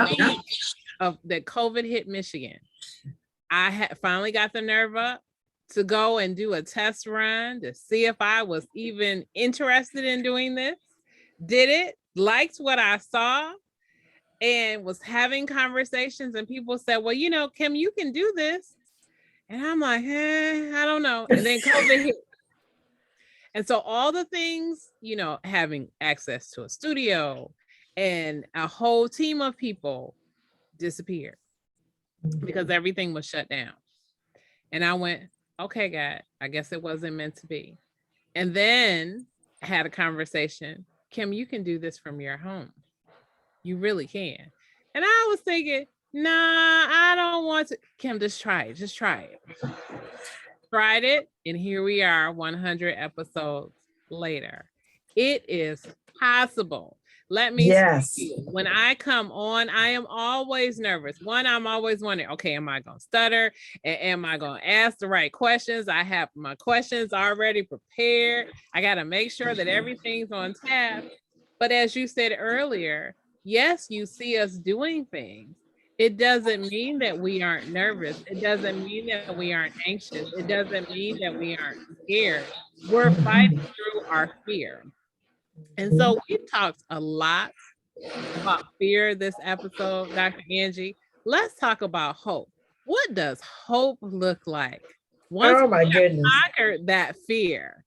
S2: that COVID hit Michigan, I finally got the nerve up to go and do a test run to see if I was even interested in doing this. Did it, liked what I saw, and was having conversations, and people said, well, Kim, you can do this. And I'm like, I don't know. And then COVID hit. And so all the things, having access to a studio and a whole team of people disappeared because everything was shut down. And I went, okay, God, I guess it wasn't meant to be. And then I had a conversation. Kim, you can do this from your home. You really can. And I was thinking, Nah, I don't want to. Kim, just try it. Just try it. Tried it, and here we are 100 episodes later. It is possible. Let me
S3: Yes.
S2: tell you, when I come on, I am always nervous. One, I'm always wondering, okay, am I going to stutter? Am I going to ask the right questions? I have my questions already prepared. I got to make sure that everything's on tap. But as you said earlier, yes, you see us doing things. It doesn't mean that we aren't nervous. It doesn't mean that we aren't anxious. It doesn't mean that we aren't scared. We're fighting through our fear. And so we've talked a lot about fear this episode, Dr. Angie. Let's talk about hope. What does hope look like once
S3: Oh my
S2: we have
S3: goodness.
S2: conquered that fear?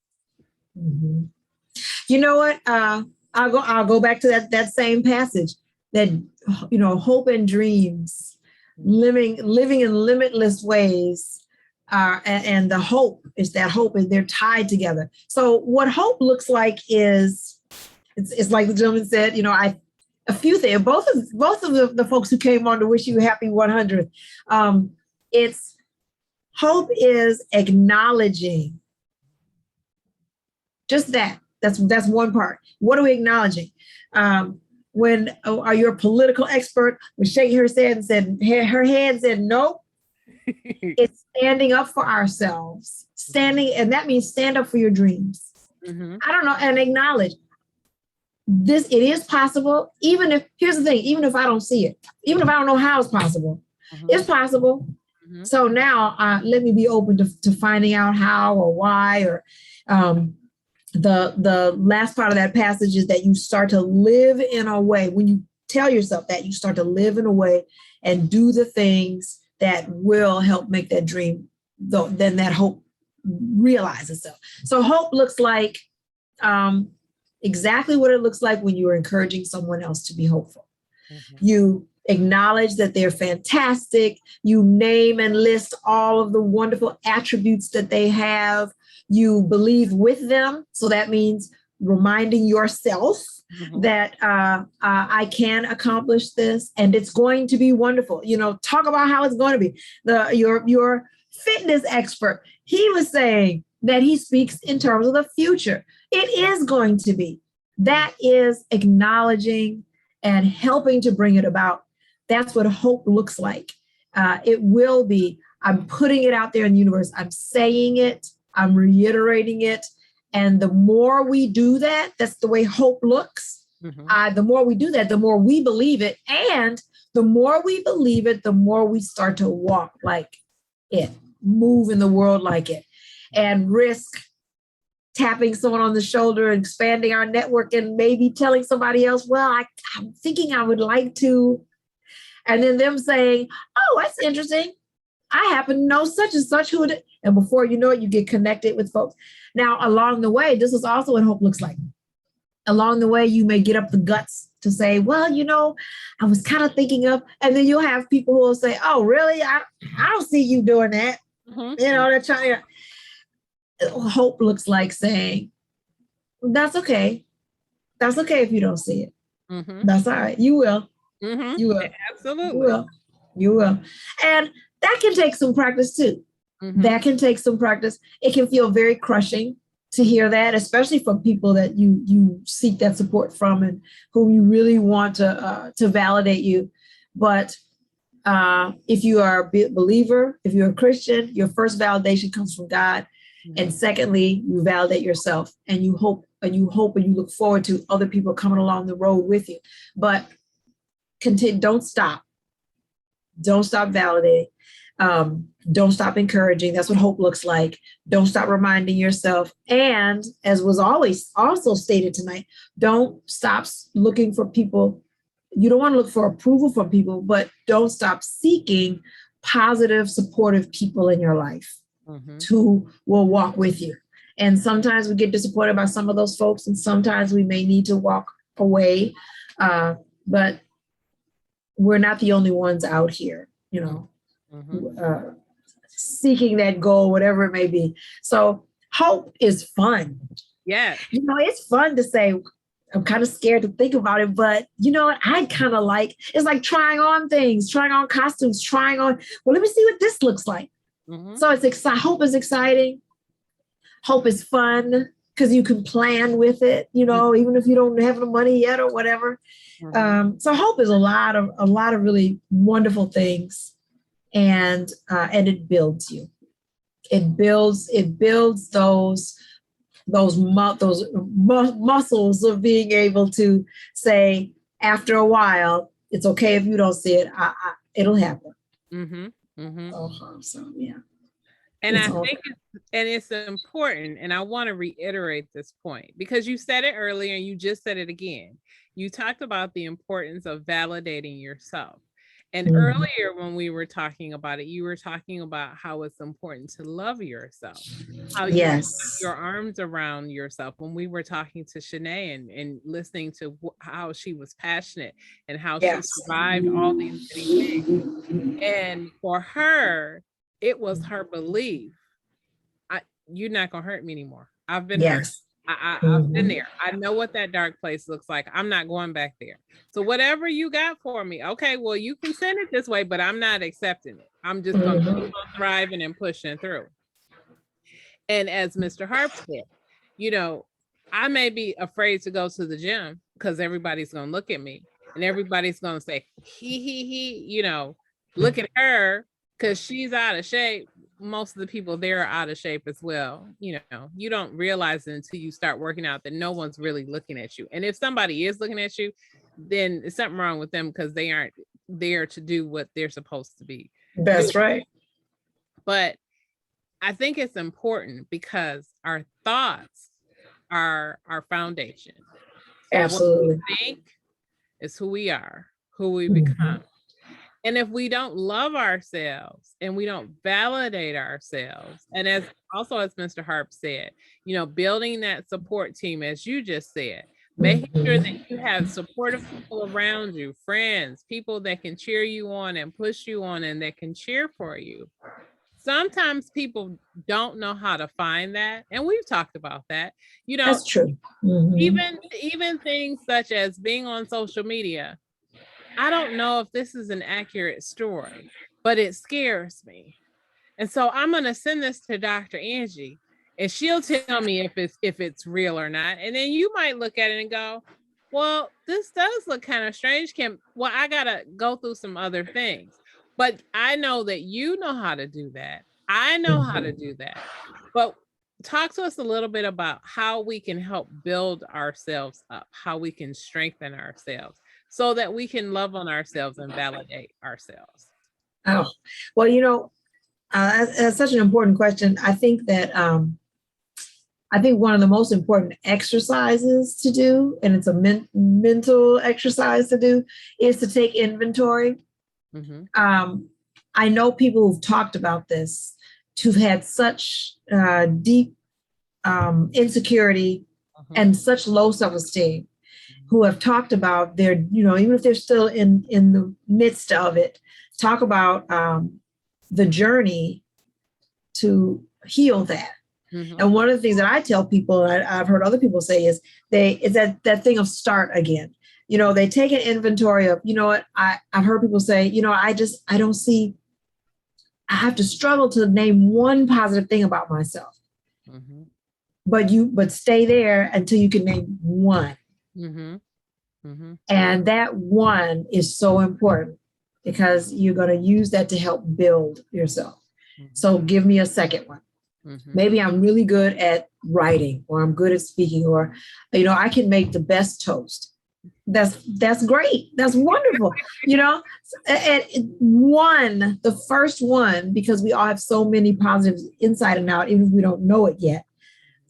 S3: Mhm. You know what? I'll go back to that same passage that, you know, hope and dreams, living in limitless ways, and the hope is that hope, and they're tied together. So what hope looks like is, it's like the gentleman said, you know, a few things. Both of the folks who came on to wish you happy 100. It's hope is acknowledging just that. That's one part. What are we acknowledging? When are you a political expert was shaking her head and said, her hand said, nope. It's standing up for ourselves, and that means stand up for your dreams.
S2: Mm-hmm.
S3: I don't know, and acknowledge this. It is possible, even if, here's the thing, even if I don't see it, even if I don't know how it's possible, it's possible. Mm-hmm. So now let me be open to finding out how or why, or the last part of that passage is that you start to live in a way, when you tell yourself that, you start to live in a way and do the things that will help make that dream, then that hope realize itself. So hope looks like exactly what it looks like when you are encouraging someone else to be hopeful. Mm-hmm. You acknowledge that they're fantastic. You name and list all of the wonderful attributes that they have. You believe with them. So that means reminding yourself that I can accomplish this, and it's going to be wonderful. You know, talk about how it's going to be. Your fitness expert, he was saying that he speaks in terms of the future. It is going to be. That is acknowledging and helping to bring it about. That's what hope looks like. It will be. I'm putting it out there in the universe. I'm saying it. I'm reiterating it. And the more we do that, that's the way hope looks. Mm-hmm. The more we do that, the more we believe it. And the more we believe it, the more we start to walk like it, move in the world like it, and risk tapping someone on the shoulder and expanding our network and maybe telling somebody else, well, I'm thinking I would like to. And then them saying, oh, that's interesting. I happen to know such and such who, and before you know it, you get connected with folks. Now, along the way, this is also what hope looks like. Along the way, you may get up the guts to say, well, you know, I was kind of thinking of, and then you'll have people who will say, oh, really? I don't see you doing that. Mm-hmm. You know, they're trying to, hope looks like saying, that's okay. That's okay if you don't see it. Mm-hmm. That's all right. You will. Mm-hmm. You will.
S2: Absolutely.
S3: You will. And that can take some practice too. Mm-hmm. That can take some practice. It can feel very crushing to hear that, especially from people that you seek that support from and whom you really want to validate you. But if you are a believer, if you're a Christian, your first validation comes from God. Mm-hmm. And secondly, you validate yourself, and you hope and you look forward to other people coming along the road with you. But continue. Don't stop. Don't stop validating. Don't stop encouraging. That's what hope looks like. Don't stop reminding yourself. And as was always also stated tonight, don't stop looking for people. You don't want to look for approval from people, but don't stop seeking positive, supportive people in your life who will walk with you. And sometimes we get disappointed by some of those folks, and sometimes we may need to walk away. But we're not the only ones out here, you know, seeking that goal, whatever it may be. So hope is fun.
S2: Yeah.
S3: You know, it's fun to say, I'm kind of scared to think about it, but you know what? I kind of like, it's like trying on things, trying on costumes, well, let me see what this looks like.
S2: Mhm.
S3: So it's exciting. Hope is exciting. Hope is fun because you can plan with it, you know, even if you don't have the money yet or whatever. So hope is a lot of really wonderful things, and it builds you. It builds those muscles of being able to say, after a while, it's okay if you don't see it. It'll happen. So yeah.
S2: And I think it's important, and I want to reiterate this point because you said it earlier and you just said it again. You talked about the importance of validating yourself. And earlier when we were talking about it, you were talking about how it's important to love yourself, how you put your arms around yourself. When we were talking to Shanay and listening to how she was passionate and how she survived all these things. And for her, it was her belief. You're not gonna hurt me anymore. I've been hurt. I've been there. I know what that dark place looks like. I'm not going back there. So whatever you got for me, okay, well, you can send it this way, but I'm not accepting it. I'm just gonna keep on thriving and pushing through. And as Mr. Harp said, you know, I may be afraid to go to the gym because everybody's gonna look at me and everybody's gonna say, he, you know, look at her because she's out of shape. Most of the people there are out of shape as well. You know, you don't realize it until you start working out that no one's really looking at you. And if somebody is looking at you, then there's something wrong with them because they aren't there to do what they're supposed to be.
S3: That's right.
S2: But I think it's important because our thoughts are our foundation.
S3: Absolutely.
S2: What we think is who we are, who we become. And if we don't love ourselves and we don't validate ourselves, and as Mr. Harp said, you know, building that support team, as you just said, making sure that you have supportive people around you, friends, people that can cheer you on and push you on and that can cheer for you. Sometimes people don't know how to find that. And we've talked about that. You know,
S3: that's true.
S2: Even things such as being on social media. I don't know if this is an accurate story, but it scares me. And so I'm going to send this to Dr. Angie and she'll tell me if it's real or not. And then you might look at it and go, well, this does look kind of strange, Kim. Well, I got to go through some other things. But I know that you know how to do that. I know how to do that. But talk to us a little bit about how we can help build ourselves up, how we can strengthen ourselves so that we can love on ourselves and validate ourselves.
S3: Oh, well, you know, that's such an important question. I think that I think one of the most important exercises to do, and it's a mental exercise to do, is to take inventory. I know people who've talked about this, who've had such deep insecurity and such low self-esteem, who have talked about their, you know, even if they're still in the midst of it, talk about the journey to heal that. And one of the things that I tell people, and I've heard other people say, is that thing of start again. You know, they take an inventory of, you know what, I've heard people say, you know, I don't see, I have to struggle to name one positive thing about myself. But stay there until you can name one. And that one is so important because you're going to use that to help build yourself. So give me a second one. Maybe I'm really good at writing, or I'm good at speaking, or, you know, I can make the best toast. That's great. That's wonderful. You know, and the first one, because we all have so many positives inside and out, even if we don't know it yet.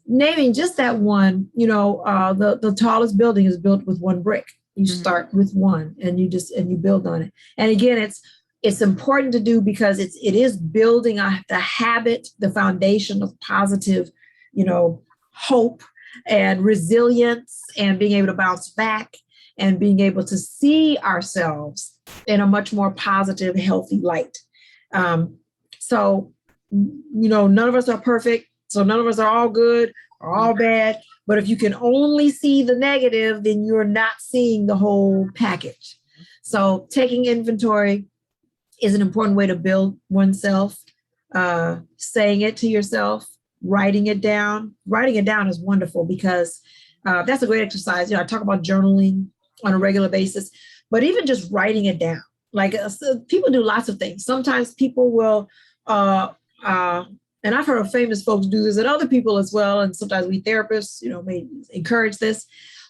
S3: Naming just that one, you know, the tallest building is built with one brick. You start with one and you build on it. And again, it's important to do because it is building the habit, the foundation of positive, you know, hope and resilience and being able to bounce back and being able to see ourselves in a much more positive, healthy light. So, you know, none of us are perfect. So none of us are all good are all bad. But if you can only see the negative, then you're not seeing the whole package. So taking inventory is an important way to build oneself. Saying it to yourself, writing it down. Writing it down is wonderful because that's a great exercise. You know, I talk about journaling on a regular basis, but even just writing it down. Like people do lots of things. Sometimes people will, and I've heard of famous folks do this and other people as well. And sometimes we therapists, you know, may encourage this,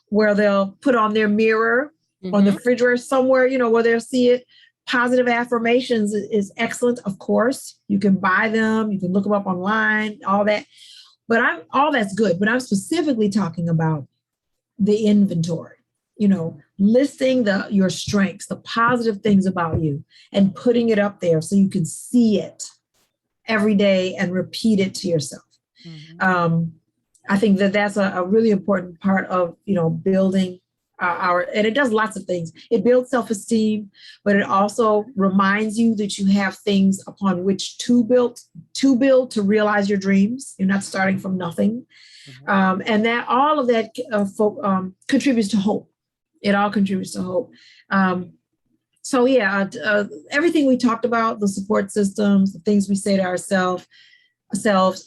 S3: where they'll put on their mirror on the refrigerator somewhere, you know, where they'll see it. Positive affirmations is excellent. Of course, you can buy them. You can look them up online, all that. But all that's good. But I'm specifically talking about the inventory, you know, listing your strengths, the positive things about you, and putting it up there so you can see it every day and repeat it to yourself. I think that's a really important part of, you know, building and it does lots of things. It builds self-esteem, but it also reminds you that you have things upon which to build to realize your dreams. You're not starting from nothing. And that all of that contributes to hope. It all contributes to hope. So yeah, everything we talked about, the support systems, the things we say to ourselves,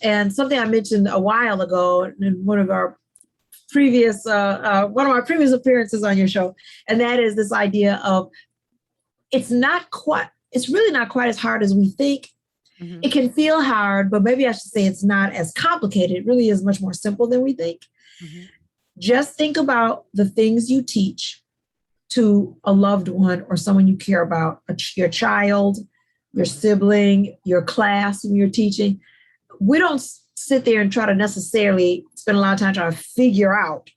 S3: and something I mentioned a while ago in one of my previous appearances on your show, and that is this idea of it's really not quite as hard as we think. It can feel hard, but maybe I should say it's not as complicated. It really is much more simple than we think. Just think about the things you teach to a loved one or someone you care about, your child, your sibling, your class when you're teaching. We don't sit there and try to necessarily spend a lot of time trying to figure out.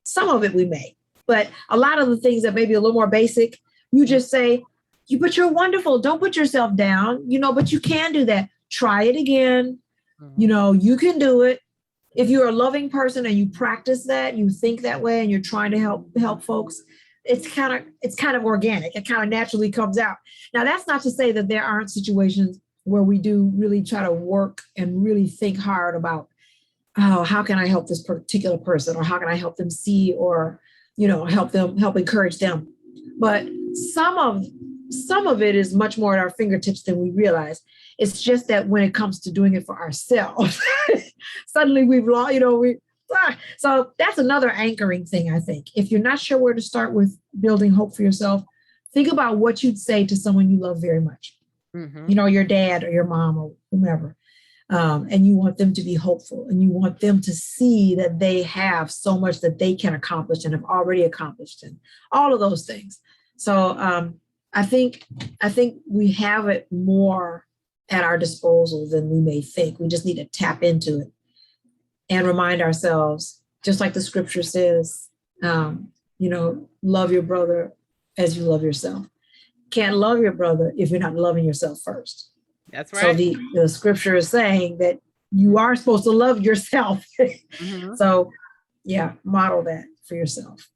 S3: Some of it we may, but a lot of the things that may be a little more basic, you just say, but you're wonderful. Don't put yourself down, you know, but you can do that. Try it again. You know, you can do it. If you're a loving person and you practice that, you think that way and you're trying to help folks, it's kind of organic. It kind of naturally comes out. Now, that's not to say that there aren't situations where we do really try to work and really think hard about, oh, how can I help this particular person, or how can I help them see, or, you know, help encourage them. But some of it is much more at our fingertips than we realize. It's just that when it comes to doing it for ourselves, suddenly we've lost, you know, so that's another anchoring thing, I think. If you're not sure where to start with building hope for yourself, think about what you'd say to someone you love very much. You know, your dad or your mom or whomever. And you want them to be hopeful, and you want them to see that they have so much that they can accomplish and have already accomplished, and all of those things. So I think we have it more at our disposal than we may think. We just need to tap into it and remind ourselves, just like the scripture says, you know, love your brother as you love yourself. Can't love your brother if you're not loving yourself first.
S2: That's right.
S3: So the scripture is saying that you are supposed to love yourself. So yeah, model that for yourself.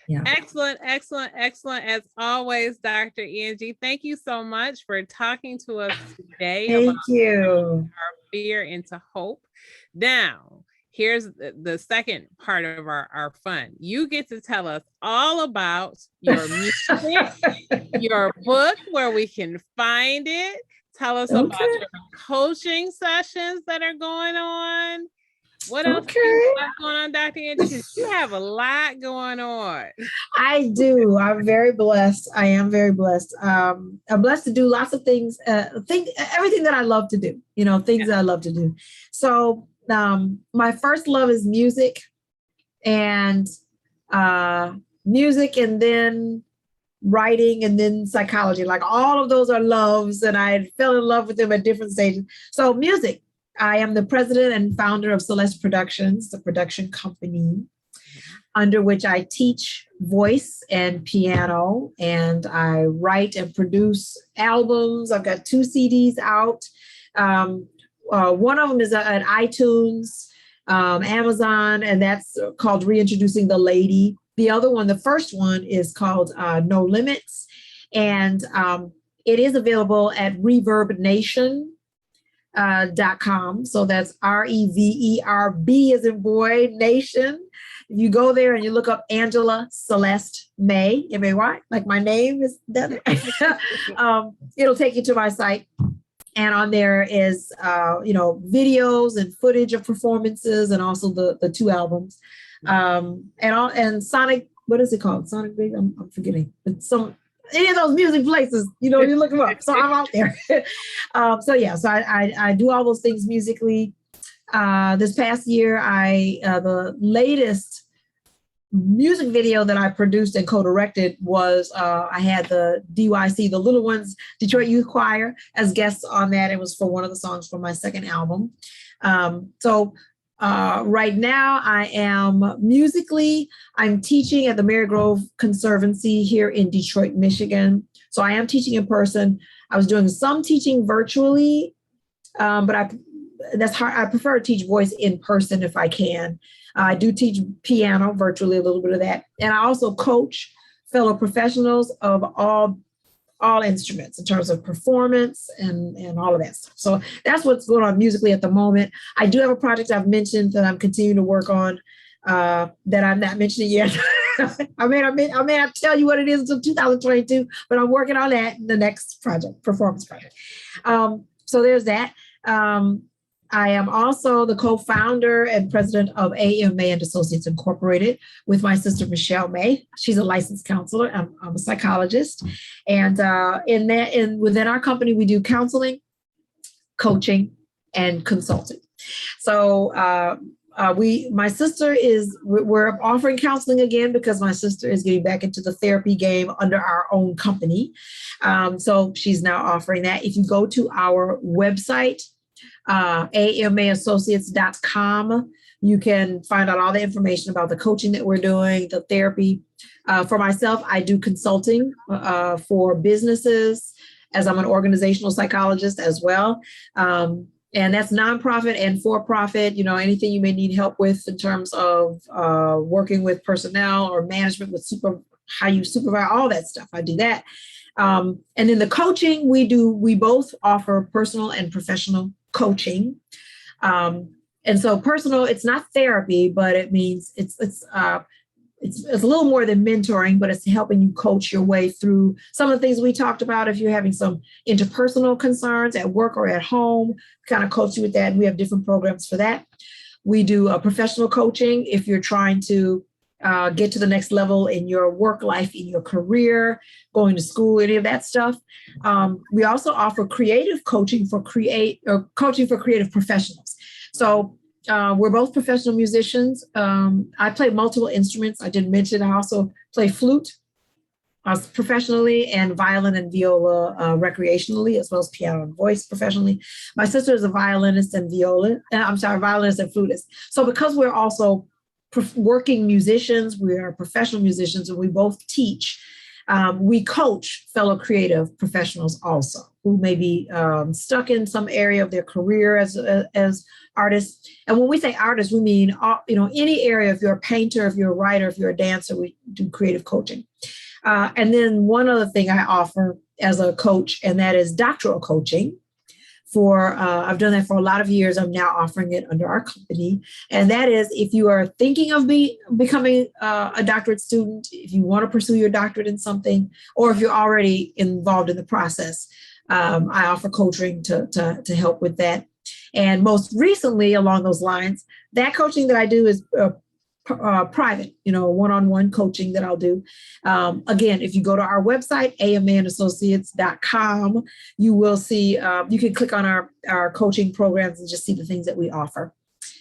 S3: Yeah.
S2: Excellent. As always, Dr. Angie, thank you so much for talking to us today.
S3: Thank you.
S2: Our fear into hope. Now, here's the second part of our fun. You get to tell us all about your music, your book, where we can find it. Tell us about your coaching sessions that are going on. What else is going on, Dr. Angie? You have a lot going on.
S3: I do. I'm very blessed. I am very blessed. I'm blessed to do lots of things. Everything that I love to do. You know, things that I love to do. So my first love is music, and then writing, and then psychology. Like all of those are loves, and I fell in love with them at different stages. So music. I am the president and founder of Celeste Productions, the production company under which I teach voice and piano, and I write and produce albums. I've got 2 CDs out. One of them is at iTunes, Amazon, and that's called Reintroducing the Lady. The other one, the first one, is called No Limits, and it is available at Reverb Nation. .com. So that's REVERB as in boy, nation. If you go there and you look up Angela Celeste May, M-A-Y, like my name is that, it'll take you to my site. And on there is, videos and footage of performances, and also the 2 albums, and Sonic. What is it called? Sonic Big. I'm forgetting. It's any of those music places. You look them up. So I'm out there. So I do all those things musically. This past year, the latest music video that I produced and co-directed was I had the DYC, the Little Ones Detroit Youth Choir, as guests on that. It was for one of the songs for my second album. Right now I'm teaching at the Mary Grove Conservancy here in Detroit, Michigan. So I am teaching in person. I was doing some teaching virtually, but that's hard. I prefer to teach voice in person if I can. I do teach piano virtually, a little bit of that. And I also coach fellow professionals of all instruments in terms of performance and all of that stuff. So that's what's going on musically at the moment. I do have a project I've mentioned that I'm continuing to work on that I'm not mentioning yet. I may not tell you what it is until 2022, but I'm working on that in the next project, performance project. So there's that. I am also the co-founder and president of A.M. May and Associates Incorporated with my sister, Michelle May. She's a licensed counselor. I'm a psychologist. And within our company, we do counseling, coaching, and consulting. So we're offering counseling again because my sister is getting back into the therapy game under our own company. So she's now offering that. If you go to our website, AMAssociates.com, you can find out all the information about the coaching that we're doing, the therapy. For myself, I do consulting for businesses, as I'm an organizational psychologist as well. And that's nonprofit and for-profit, anything you may need help with in terms of working with personnel or management with how you supervise, all that stuff. I do that. And then the coaching we both offer personal and professional coaching. And so personal, it's not therapy, but it means it's a little more than mentoring, but it's helping you coach your way through some of the things we talked about. If you're having some interpersonal concerns at work or at home, kind of coach you with that. And we have different programs for that. We do professional coaching if you're trying to get to the next level in your work life, in your career, going to school, any of that stuff. We also offer creative coaching for creative professionals. So we're both professional musicians. I play multiple instruments. I didn't mention I also play flute professionally, and violin and viola recreationally, as well as piano and voice professionally. My sister is a violinist and violinist and flutist. So because we're also working musicians, we are professional musicians, and we both teach. We coach fellow creative professionals also who may be stuck in some area of their career as artists. And when we say artists, we mean any area. If you're a painter, if you're a writer, if you're a dancer, we do creative coaching. And then one other thing I offer as a coach, and that is doctoral coaching. I've done that for a lot of years. I'm now offering it under our company. And that is, if you are thinking of becoming a doctorate student, if you want to pursue your doctorate in something, or if you're already involved in the process, I offer coaching to help with that. And most recently, along those lines, that coaching that I do is private, one-on-one coaching that I'll do. Again, if you go to our website, amaandassociates.com, you will see, you can click on our coaching programs and just see the things that we offer.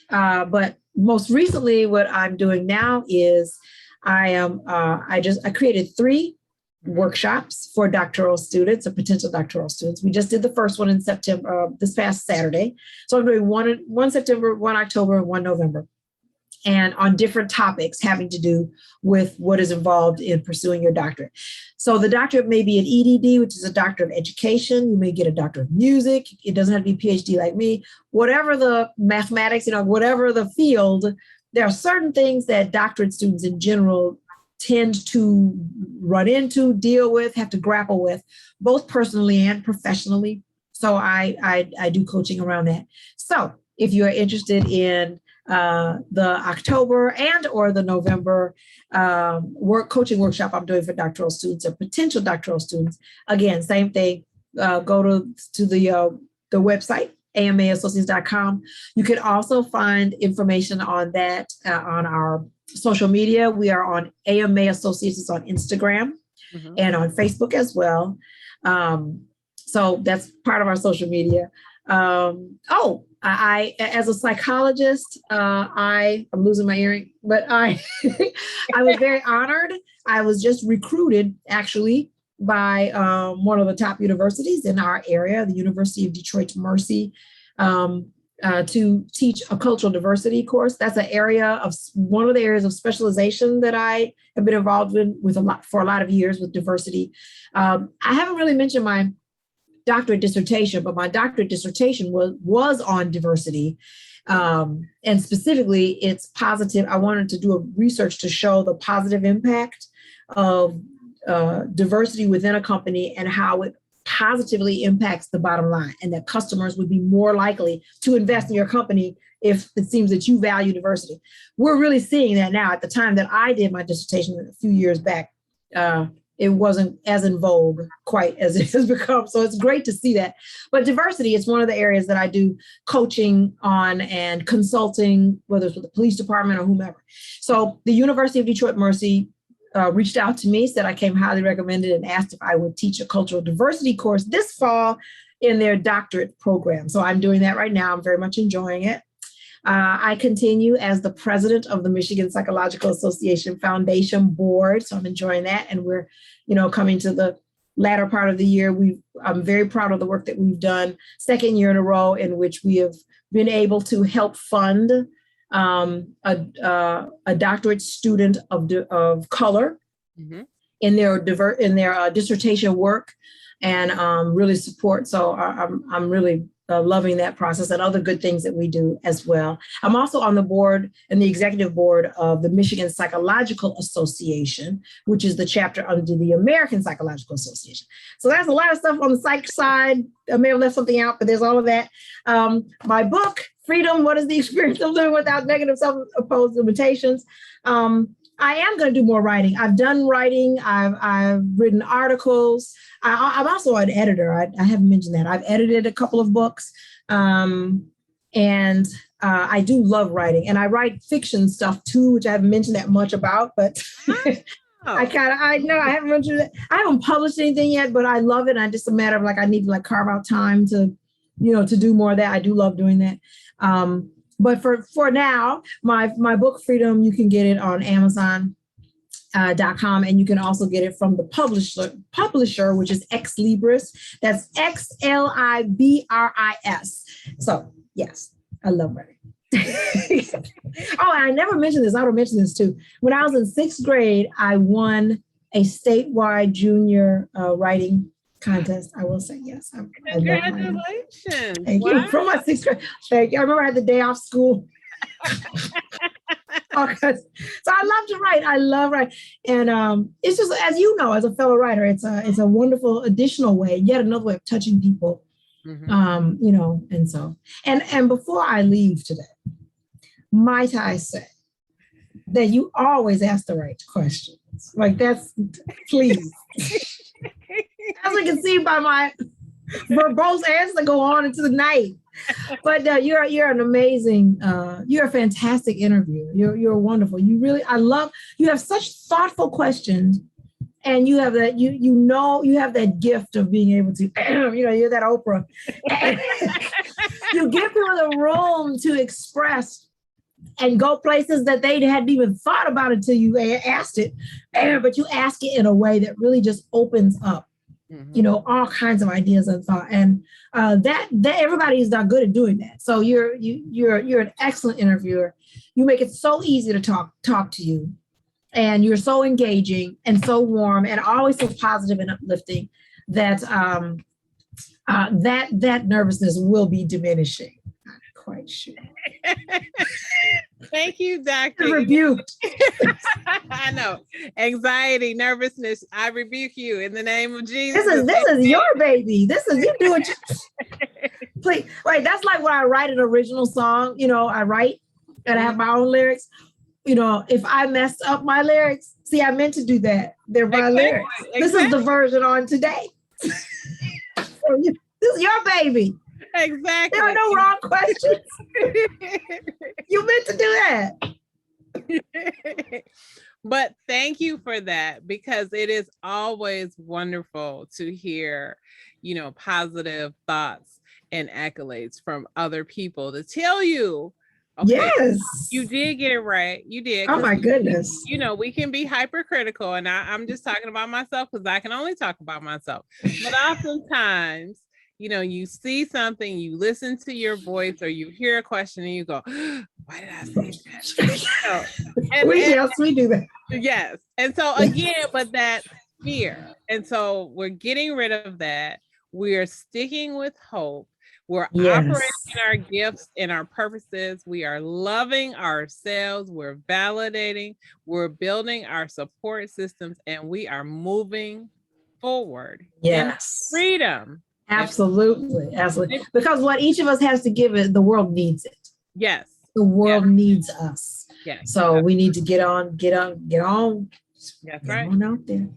S3: But most recently, what I'm doing now is I created 3 workshops for doctoral students or potential doctoral students. We just did the first one in September, this past Saturday. So I'm doing one September, 1 October, and 1 November. And on different topics having to do with what is involved in pursuing your doctorate. So the doctorate may be an EDD, which is a doctor of education. You may get a doctor of music. It doesn't have to be PhD like me. Whatever the mathematics, whatever the field, there are certain things that doctorate students in general tend to run into, deal with, have to grapple with, both personally and professionally. So I do coaching around that. So if you're interested in the October and or the November coaching workshop I'm doing for doctoral students or potential doctoral students, again, same thing. Go to the website, amaassociates.com. You can also find information on that on our social media. We are on AMA Associates on Instagram and on Facebook as well. So that's part of our social media. I as a psychologist, I'm losing my earring, but I was very honored. I was just recruited actually by one of the top universities in our area, the University of Detroit Mercy, to teach a cultural diversity course. That's one of the areas of specialization that I have been involved in for a lot of years with diversity. I haven't really mentioned my doctorate dissertation, but my doctorate dissertation was on diversity. And specifically, it's positive. I wanted to do a research to show the positive impact of diversity within a company and how it positively impacts the bottom line, and that customers would be more likely to invest in your company if it seems that you value diversity. We're really seeing that now. At the time that I did my dissertation a few years back, it wasn't as in vogue quite as it has become. So it's great to see that. But diversity is one of the areas that I do coaching on and consulting, whether it's with the police department or whomever. So the University of Detroit Mercy reached out to me, said I came highly recommended, and asked if I would teach a cultural diversity course this fall in their doctorate program. So I'm doing that right now. I'm very much enjoying it. I continue as the president of the Michigan Psychological Association Foundation Board. So I'm enjoying that. And we're, coming to the latter part of the year. I'm very proud of the work that we've done, second year in a row in which we have been able to help fund a doctorate student of color in their dissertation work, and really support. So I'm really loving that process and other good things that we do as well. I'm also on the board and the executive board of the Michigan Psychological Association, which is the chapter under the American Psychological Association. So that's a lot of stuff on the psych side. I may have left something out, but there's all of that. My book, Freedom, What is the Experience of Living Without Negative Self-Imposed Limitations? I am going to do more writing. I've done writing. I've written articles. I'm also an editor. I haven't mentioned that. I've edited a couple of books. And I do love writing. And I write fiction stuff too, which I haven't mentioned that much about, but I haven't mentioned it. I haven't published anything yet, but I love it. And it's just a matter of I need to carve out time to do more of that. I do love doing that. But for now, my book, Freedom, you can get it on Amazon.com, and you can also get it from the publisher, which is Ex Libris. That's XLIBRIS. So yes, I love writing. Oh, and I never mentioned this. I will mention this too. When I was in 6th grade, I won a statewide junior writing contest. I will say yes.
S2: Congratulations.
S3: Thank you. From my 6th grade. Thank you. I remember I had the day off school. So I love to write. I love writing. And it's just, as you know, as a fellow writer, it's a wonderful additional way, yet another way of touching people. And so, and before I leave today, might I say that you always ask the right questions. That's, please. As you can see by my verbose answer go on into the night. But you're an amazing, you're a fantastic interviewer. You're wonderful. You have such thoughtful questions, and you have that, you have that gift of being able to, you're that Oprah. You give people the room to express and go places that they hadn't even thought about until you asked it. But you ask it in a way that really just opens up, all kinds of ideas and thought. And that everybody is not good at doing that. So you're an excellent interviewer. You make it so easy to talk to you, and you're so engaging and so warm and always so positive and uplifting that that nervousness will be diminishing. I'm quite sure.
S2: Thank you, Doctor.
S3: Rebuked.
S2: I know. Anxiety, nervousness. I rebuke you in the name of Jesus.
S3: This is your baby. You do it. Please, right. That's like when I write an original song, I write and I have my own lyrics. If I mess up my lyrics, see, I meant to do that. They're my lyrics. This is the version on today. So this is your baby.
S2: Exactly.
S3: There are no wrong questions. You meant to do that.
S2: But thank you for that, because it is always wonderful to hear, positive thoughts and accolades from other people to tell you, okay,
S3: yes,
S2: you did get it right. You did.
S3: Oh my goodness.
S2: We can be hypercritical, and I'm just talking about myself because I can only talk about myself. But oftentimes, you see something, you listen to your voice, or you hear a question and you go, why did I say that?
S3: Yes, we do that.
S2: Yes. And so again, but that fear. And so we're getting rid of that. We're sticking with hope. We're operating our gifts and our purposes. We are loving ourselves. We're validating. We're building our support systems, and we are moving forward.
S3: Yes.
S2: In freedom.
S3: Absolutely. Absolutely. Because what each of us has to give it, the world needs it.
S2: Yes.
S3: The world needs us.
S2: Yes.
S3: So we need to get on.
S2: That's right.
S3: On out there.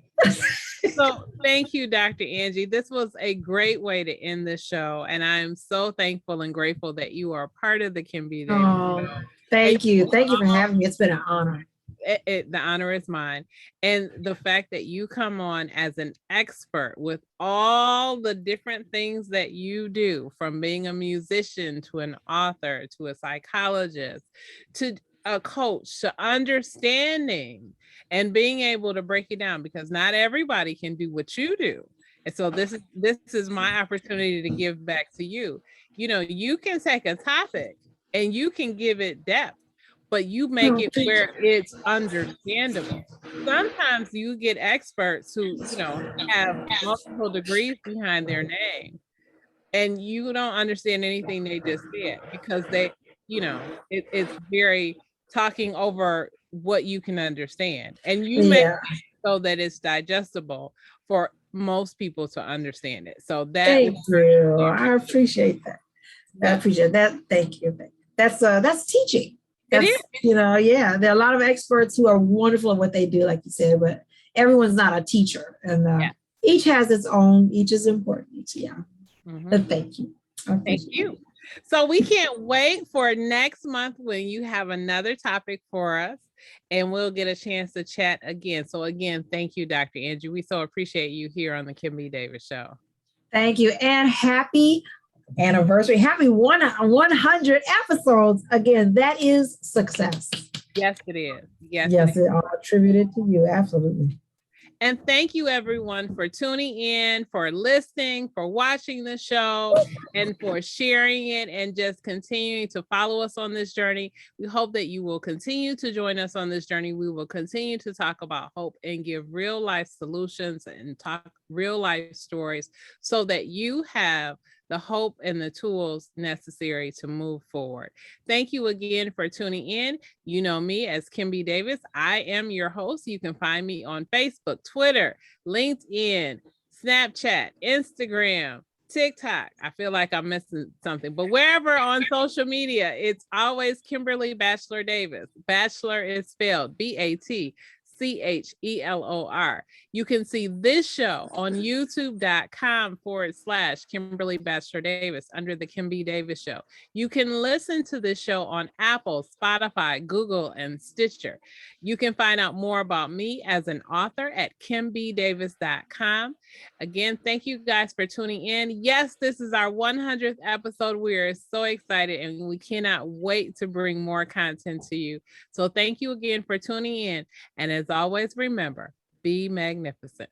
S2: So thank you, Dr. Angie. This was a great way to end the show. And I'm so thankful and grateful that you are part of the Kim B. Davis show.
S3: Thank you. Thank you for having me. It's been an honor.
S2: The honor is mine. And the fact that you come on as an expert with all the different things that you do, from being a musician to an author to a psychologist to a coach, to understanding and being able to break it down, because not everybody can do what you do. And so this is my opportunity to give back to you. You can take a topic and you can give it depth, but you make it where it's understandable. Sometimes you get experts who, have multiple degrees behind their name, and you don't understand anything they just said, because they, it's very talking over what you can understand, and you make it so that it's digestible for most people to understand it. So
S3: thank you. I appreciate that. I appreciate that. Thank you. That's teaching. That's, it is. There are a lot of experts who are wonderful at what they do, like you said, but everyone's not a teacher, and each has its own. Each is important. But thank you.
S2: Thank you. So we can't wait for next month when you have another topic for us, and we'll get a chance to chat again. So again, thank you, Dr. Angie. We so appreciate you here on the Kim B. Davis Show.
S3: Thank you, and happy anniversary. Happy 100 episodes. Again, that is success.
S2: Yes, it is. Yes,
S3: it all attributed to you. Absolutely.
S2: And thank you, everyone, for tuning in, for listening, for watching the show, and for sharing it, and just continuing to follow us on this journey. We hope that you will continue to join us on this journey. We will continue to talk about hope and give real life solutions and talk real life stories, so that you have the hope and the tools necessary to move forward. Thank you again for tuning in. You know me as Kim B. Davis. I am your host. You can find me on Facebook, Twitter, LinkedIn, Snapchat, Instagram, TikTok. I feel like I'm missing something, but wherever on social media, it's always Kimberly Batchelor Davis. Bachelor is spelled BATCHELOR. You can see this show on youtube.com/Kimberly Batchelor Davis under the Kim B. Davis Show. You can listen to this show on Apple, Spotify, Google, and Stitcher. You can find out more about me as an author at kimbdavis.com. Again, thank you guys for tuning in. Yes, this is our 100th episode. We are so excited, and we cannot wait to bring more content to you. So thank you again for tuning in. And as always, remember, be magnificent.